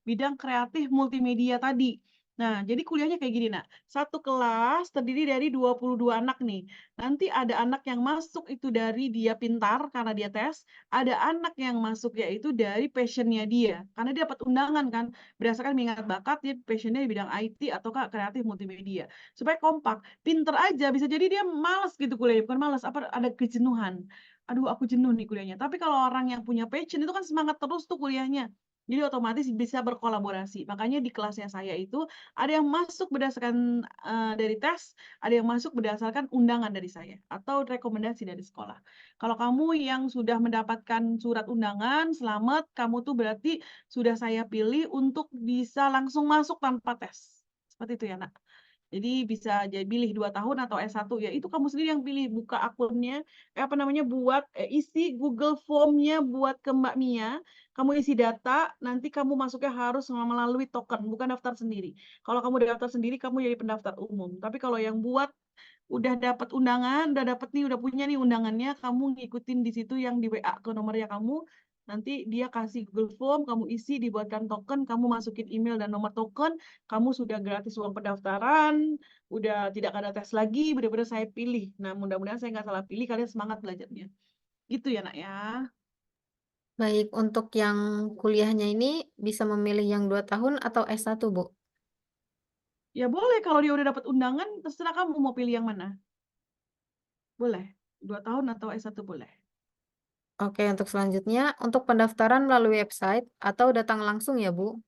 bidang kreatif multimedia tadi. Nah, jadi kuliahnya kayak gini, Nak. Satu kelas terdiri dari 22 anak nih. Nanti ada anak yang masuk itu dari dia pintar karena dia tes, ada anak yang masuk yaitu dari passionnya dia. Karena dia dapat undangan kan, berdasarkan minat bakat dia passionnya di bidang IT atau kreatif multimedia. Supaya kompak, pinter aja bisa jadi dia malas gitu kuliahnya, bukan malas, apa ada kejenuhan. Aduh, aku jenuh nih kuliahnya. Tapi kalau orang yang punya passion itu kan semangat terus tuh kuliahnya. Jadi otomatis bisa berkolaborasi. Makanya di kelasnya saya itu ada yang masuk berdasarkan dari tes, ada yang masuk berdasarkan undangan dari saya atau rekomendasi dari sekolah. Kalau kamu yang sudah mendapatkan surat undangan, selamat, kamu tuh berarti sudah saya pilih untuk bisa langsung masuk tanpa tes. Seperti itu ya, Nak. Jadi bisa jadi pilih 2 tahun atau S1 ya. Itu kamu sendiri yang pilih buka akunnya, apa namanya, buat isi Google Form-nya buat ke Mbak Mia. Kamu isi data, nanti kamu masuknya harus melalui token, bukan daftar sendiri. Kalau kamu daftar sendiri, kamu jadi pendaftar umum. Tapi kalau yang buat udah dapat undangan, udah dapat nih, udah punya nih undangannya, kamu ngikutin di situ yang di WA ke nomornya kamu, nanti dia kasih Google Form, kamu isi, dibuatkan token, kamu masukin email dan nomor token, kamu sudah gratis uang pendaftaran, udah tidak ada tes lagi, benar-benar saya pilih. Nah, mudah-mudahan saya nggak salah pilih, kalian semangat belajarnya. Gitu ya, Nak ya. Baik, untuk yang kuliahnya ini bisa memilih yang 2 tahun atau S1, Bu? Ya boleh, kalau dia udah dapat undangan, terserah kamu mau pilih yang mana. boleh. 2 tahun atau S1 boleh. Oke, untuk selanjutnya, untuk pendaftaran melalui website atau datang langsung ya, Bu?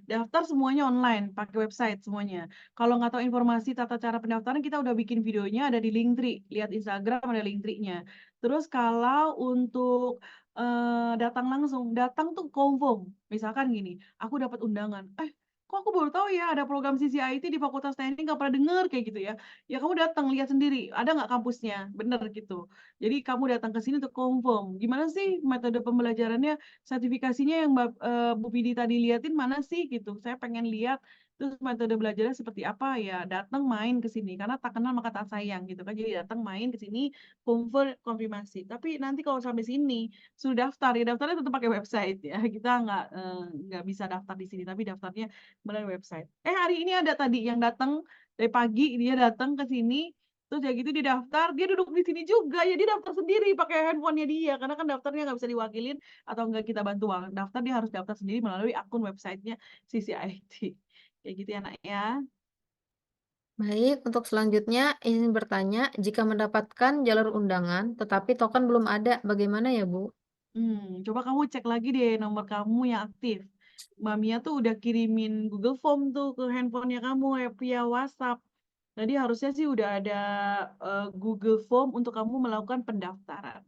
Daftar semuanya online, pakai website semuanya. Kalau nggak tahu informasi tata cara pendaftaran, kita udah bikin videonya ada di Linktree. Lihat Instagram ada Linktree-nya. Terus kalau untuk datang langsung, datang tuh confirm. Misalkan gini, aku dapat undangan. Kok aku baru tahu ya ada program CCIT di Fakultas Teknik, nggak pernah dengar kayak gitu ya. Ya kamu datang lihat sendiri, ada nggak kampusnya, bener gitu. Jadi kamu datang ke sini untuk confirm. Gimana sih metode pembelajarannya? Sertifikasinya yang Bu Vidi tadi liatin mana sih gitu. Saya pengen lihat terus metode belajarnya seperti apa ya. Datang main ke sini karena tak kenal maka tak sayang gitu kan. Jadi datang main ke sini konfirmasi. Tapi nanti kalau sampai sini sudah daftar ya daftarnya tetap pakai website ya. Kita nggak bisa daftar di sini tapi daftarnya melalui website. Hari ini ada tadi yang datang dari pagi dia datang ke sini. Terus ya gitu dia daftar, dia duduk di sini juga, ya dia daftar sendiri pakai handphonenya dia, karena kan daftarnya nggak bisa diwakilin atau enggak kita bantu daftar, dia harus daftar sendiri melalui akun websitenya CCIT. Kayak gitu ya, Nak ya. Baik, untuk selanjutnya izin bertanya, jika mendapatkan jalur undangan tetapi token belum ada, bagaimana ya, Bu? Coba kamu cek lagi deh nomor kamu yang aktif. Mbak Mia tuh udah kirimin Google Form tuh ke handphonenya kamu via WhatsApp. Jadi harusnya sih udah ada Google Form untuk kamu melakukan pendaftaran.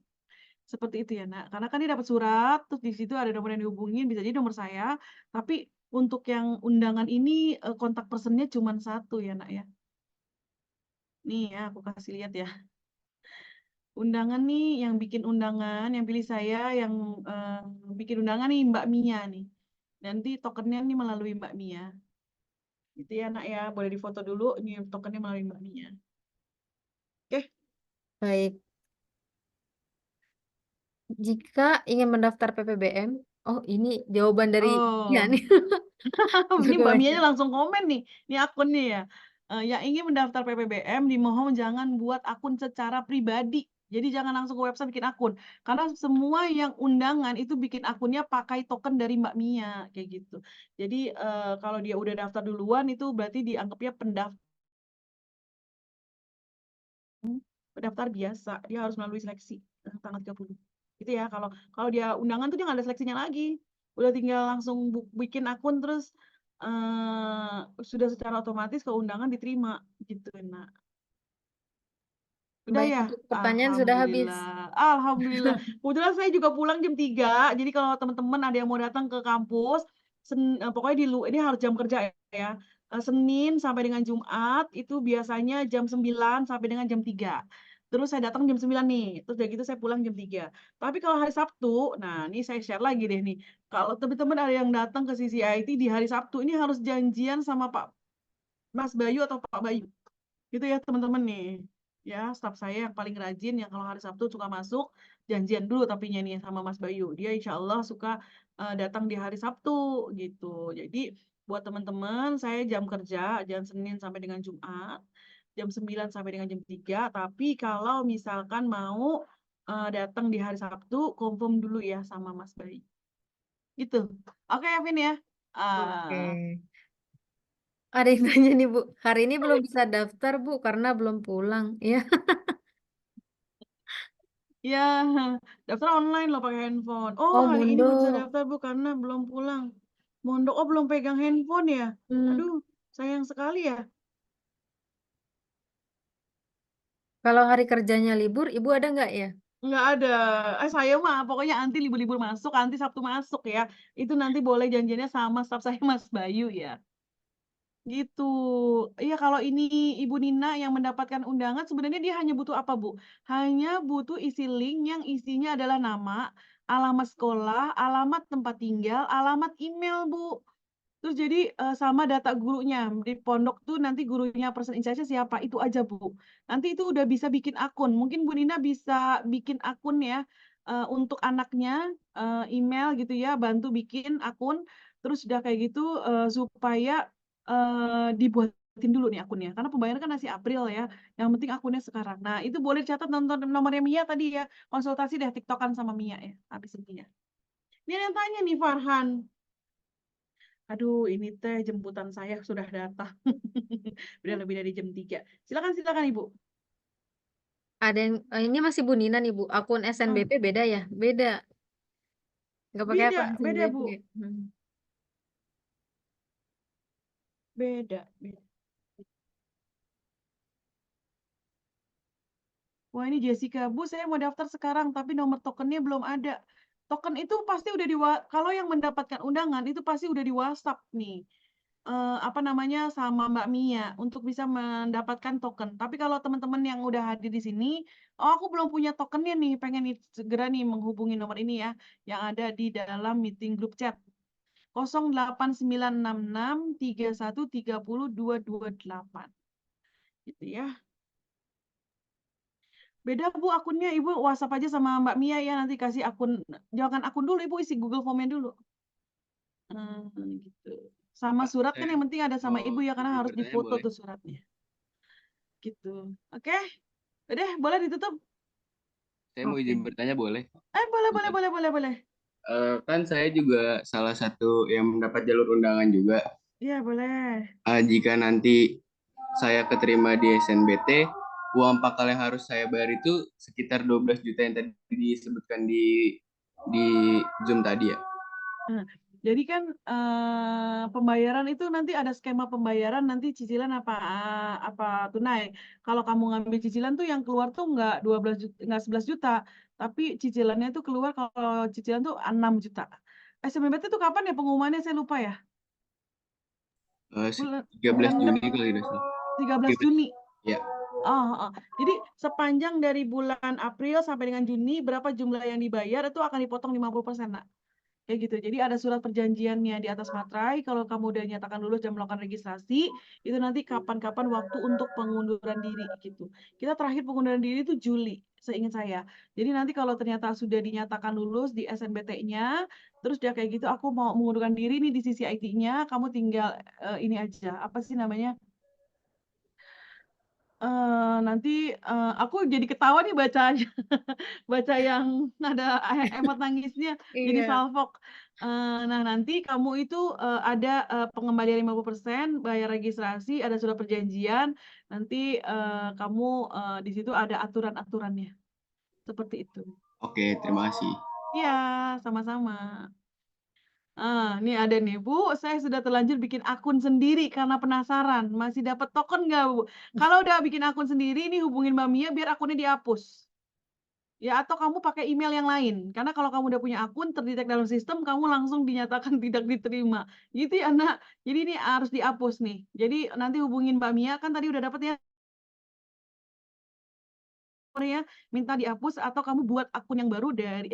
Seperti itu ya, Nak. Karena kan dia dapat surat, terus di situ ada nomor yang dihubungin, bisa jadi nomor saya. Tapi untuk yang undangan ini kontak personnya cuma satu ya, Nak ya. Nih ya, aku kasih lihat ya. Undangan nih, yang bikin undangan, yang pilih saya, yang bikin undangan nih Mbak Mia nih. Nanti tokennya nih melalui Mbak Mia. Gitu ya, Nak ya. Boleh difoto dulu, ini tokennya melalui Mbak Mia. Oke. Baik, jika ingin mendaftar PPBM, oh ini jawaban dari ya Oh. nih. Ini Mbak Jawaban. Mianya langsung komen nih, ini akunnya ya. Yang ingin mendaftar PPBM dimohon jangan buat akun secara pribadi. Jadi jangan langsung ke website bikin akun. Karena semua yang undangan itu bikin akunnya pakai token dari Mbak Mia kayak gitu. Jadi kalau dia udah daftar duluan itu berarti dianggapnya pendaftar biasa. Dia harus melalui seleksi tanggal 30. Gitu ya. Kalau kalau dia undangan tuh dia nggak ada seleksinya lagi. Udah tinggal langsung bikin akun terus sudah secara otomatis ke undangan diterima gitu. Nah, udah Baik, ya? untuk pertanyaan sudah habis. Alhamdulillah. Alhamdulillah. Kebetulan saya juga pulang jam 3. Jadi kalau teman-teman ada yang mau datang ke kampus, pokoknya ini harus jam kerja ya. Senin sampai dengan Jumat itu biasanya jam 9 sampai dengan jam 3. Terus saya datang jam 9 nih. Terus dari gitu saya pulang jam 3. Tapi kalau hari Sabtu, nah ini saya share lagi deh nih. Kalau teman-teman ada yang datang ke CCIT di hari Sabtu, ini harus janjian sama Pak Mas Bayu atau Pak Bayu. Gitu ya teman-teman nih. Ya, staf saya yang paling rajin yang kalau hari Sabtu suka masuk, janjian dulu tapi nih sama Mas Bayu. Dia insya Allah suka datang di hari Sabtu gitu. Jadi buat teman-teman, saya jam kerja jam Senin sampai dengan Jumat, jam 9 sampai dengan jam 3. Tapi kalau misalkan mau datang di hari Sabtu, confirm dulu ya sama Mas Bayu. Gitu. Oke, Evin ya. Oke. Ah. Ada yang tanya nih, Bu. Hari ini belum bisa daftar, Bu, karena belum pulang. Ya. Ya, daftar online loh pakai handphone. Oh, Oh, hari ini belum bisa mondok. daftar Bu karena belum pulang. Mondok, oh belum pegang handphone ya. Hmm. Aduh, sayang sekali ya. Kalau hari kerjanya libur, Ibu ada nggak ya? Nggak ada. Saya mah pokoknya anti libur-libur masuk, anti Sabtu masuk ya. Itu nanti boleh janjiannya sama staf saya Mas Bayu ya. Gitu. Iya, kalau ini Ibu Nina yang mendapatkan undangan, sebenarnya dia hanya butuh apa, Bu? Hanya butuh isi link yang isinya adalah nama, alamat sekolah, alamat tempat tinggal, alamat email, Bu. Terus jadi sama data gurunya. Di pondok tuh nanti gurunya person in charge siapa, itu aja, Bu. Nanti itu udah bisa bikin akun. Mungkin Bu Nina bisa bikin akun ya untuk anaknya, email gitu ya, bantu bikin akun. Terus udah kayak gitu supaya dibuatin dulu nih akunnya. Karena pembayaran kan masih April ya. Yang penting akunnya sekarang. Nah, itu boleh catat nonton nomornya Mia tadi ya. Konsultasi deh TikTokan sama Mia ya. Habis ini ya. Ini ada yang tanya nih Farhan. Aduh, ini teh jemputan saya sudah datang. Udah lebih dari jam 3. Silakan, silakan Ibu. Ada yang ini masih Bu Nina nih Bu. Akun Ah, SNBP beda ya? Beda. Nggak pakai akun beda SNBP. Bu, Hmm. beda. Wah ini Jessica, Bu saya mau daftar sekarang tapi nomor tokennya belum ada. Token itu pasti udah kalau yang mendapatkan undangan itu pasti udah di WhatsApp nih. Apa namanya sama Mbak Mia untuk bisa mendapatkan token. Tapi kalau teman-teman yang udah hadir di sini, oh aku belum punya tokennya nih, pengen segera nih menghubungi nomor ini ya, yang ada di dalam meeting group chat 0896631302228 gitu ya. Beda Bu akunnya, Ibu WhatsApp aja sama Mbak Mia ya, nanti kasih akun, jangan akun dulu Ibu, isi Google Form-nya dulu. Gitu. Sama surat kan yang penting ada sama Ibu ya, karena harus difoto tuh suratnya. Gitu. Oke? Udah, boleh ditutup? Saya mau izin bertanya boleh? Boleh. Kan saya juga salah satu yang mendapat jalur undangan juga. Iya, boleh. Jika nanti saya keterima di SNBT, uang pangkal yang harus saya bayar itu sekitar 12 juta yang tadi disebutkan di Zoom tadi ya. Nah, jadi kan pembayaran itu nanti ada skema pembayaran nanti cicilan apa tunai. Kalau kamu ngambil cicilan tuh yang keluar tuh nggak 12 juta, nggak 11 juta, tapi cicilannya tuh keluar kalau cicilan tuh 6 juta. SMBT itu kapan ya pengumumannya saya lupa ya. 13 Juni kali ini. 13 Juni. Ya. Jadi sepanjang dari bulan April sampai dengan Juni berapa jumlah yang dibayar itu akan dipotong 50%, Nak. Kayak gitu. Jadi ada surat perjanjiannya di atas materai. Kalau kamu udah nyatakan lulus dan melakukan registrasi, itu nanti kapan-kapan waktu untuk pengunduran diri gitu. Kita terakhir pengunduran diri itu Juli, seingat saya. Jadi nanti kalau ternyata sudah dinyatakan lulus di SNBT-nya, terus dia kayak gitu, aku mau mengundurkan diri nih di sisi IT-nya, kamu tinggal ini aja, apa sih namanya? Nanti aku jadi ketawa nih bacanya. Baca yang ada emot nangisnya jadi Iya. salfok. Nah nanti kamu itu ada pengembalian 50%, bayar registrasi, ada surat perjanjian, nanti kamu di situ ada aturan-aturannya. Seperti itu. Oke, terima kasih. Iya, sama-sama. Nih ada nih, Bu, saya sudah terlanjur bikin akun sendiri karena penasaran. Masih dapat token nggak, Bu? Kalau udah bikin akun sendiri, ini hubungin Mbak Mia biar akunnya dihapus. Ya, atau kamu pakai email yang lain. Karena kalau kamu udah punya akun, terdetek dalam sistem, kamu langsung dinyatakan tidak diterima. Gitu ya, Nak. Jadi ini harus dihapus nih. Jadi nanti hubungin Mbak Mia, kan tadi udah dapet ya, minta dihapus atau kamu buat akun yang baru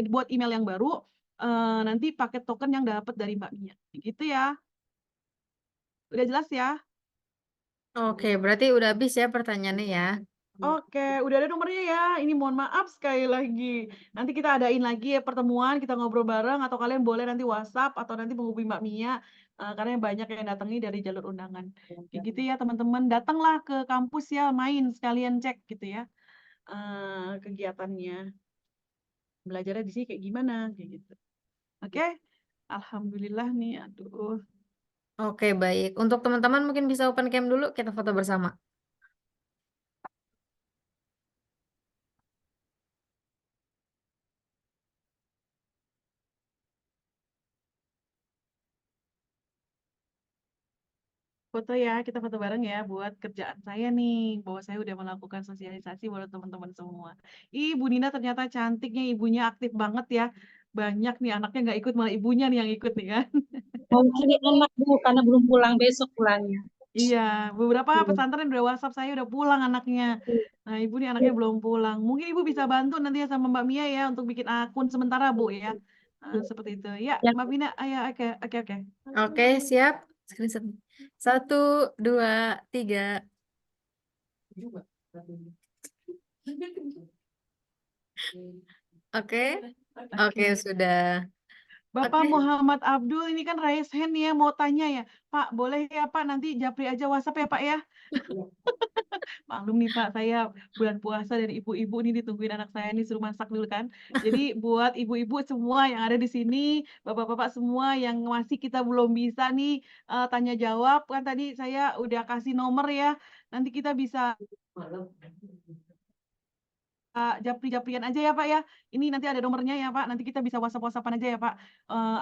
buat email yang baru, nanti pakai token yang dapat dari Mbak Mia. Gitu ya. Udah jelas ya? Oke, berarti udah habis ya pertanyaannya ya. Oke, udah ada nomornya ya. Ini mohon maaf sekali lagi. Nanti kita adain lagi ya pertemuan, kita ngobrol bareng atau kalian boleh nanti WhatsApp atau nanti menghubungi Mbak Mia karena banyak yang datangi dari jalur undangan. Kayak gitu ya teman-teman, datanglah ke kampus ya, main sekalian cek gitu ya kegiatannya. Belajarnya di sini kayak gimana kayak gitu. Oke? Alhamdulillah nih, aduh. Oke, baik. Untuk teman-teman mungkin bisa open cam dulu, kita foto bersama. Foto ya, kita foto bareng ya buat kerjaan saya nih, bahwa saya udah melakukan sosialisasi buat teman-teman semua. Ibu Nina ternyata cantiknya, ibunya aktif banget ya. Banyak nih anaknya nggak ikut, malah ibunya nih yang ikut nih kan. Mungkin anak Bu, karena belum pulang, besok pulangnya. Iya, beberapa Iya. pesantren udah WhatsApp saya udah pulang anaknya. Nah, ibu nih anaknya belum pulang. Mungkin ibu bisa bantu nanti ya sama Mbak Mia ya untuk bikin akun sementara Bu ya. Seperti itu. Ya, Ya. Mbak Mia, ayo, oke. Oke, siap. Screenshot. 1, 2, 3. Oke. Oke, sudah. Bapak Oke. Muhammad Abdul ini kan raise hand ya, mau tanya ya. Pak, boleh ya Pak, nanti japri aja WhatsApp ya Pak ya. Maklum nih Pak, saya bulan puasa dan ibu-ibu ini ditungguin anak saya nih suruh masak dulu kan. Jadi buat ibu-ibu semua yang ada di sini, bapak-bapak semua yang masih kita belum bisa nih tanya jawab, kan tadi saya udah kasih nomor ya. Nanti kita bisa japri-japrian aja ya Pak ya. Ini nanti ada nomornya ya Pak. Nanti kita bisa WhatsApp-WhatsAppan aja ya Pak.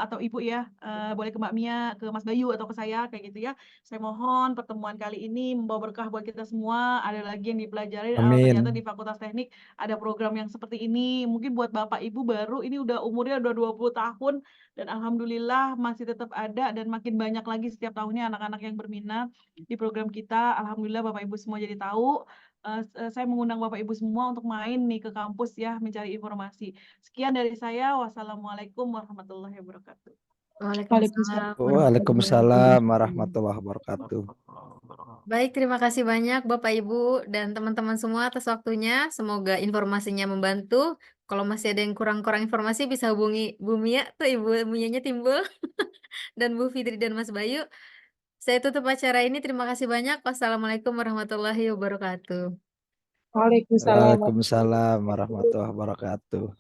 Atau Ibu ya, boleh ke Mbak Mia, ke Mas Bayu atau ke saya kayak gitu ya. Saya mohon pertemuan kali ini membawa berkah buat kita semua. Ada lagi yang dipelajari. Ternyata Amin. di Fakultas Teknik ada program yang seperti ini. Mungkin buat Bapak Ibu baru ini udah umurnya udah 20 tahun dan alhamdulillah masih tetap ada dan makin banyak lagi setiap tahunnya anak-anak yang berminat di program kita. Alhamdulillah Bapak Ibu semua jadi tahu. Saya mengundang Bapak Ibu semua untuk main nih ke kampus ya mencari informasi. Sekian dari saya. Wassalamualaikum warahmatullahi wabarakatuh. Waalaikumsalam Waalaikumsalam warahmatullahi warahmatullahi wabarakatuh. Baik, terima kasih banyak Bapak Ibu dan teman-teman semua atas waktunya. Semoga informasinya membantu. Kalau masih ada yang kurang-kurang informasi bisa hubungi Bu Mia, tuh Ibu Mianya timbul, dan Bu Fitri dan Mas Bayu. Saya tutup acara ini. Terima kasih banyak. Wassalamualaikum warahmatullahi wabarakatuh. Waalaikumsalam. Waalaikumsalam warahmatullahi wabarakatuh.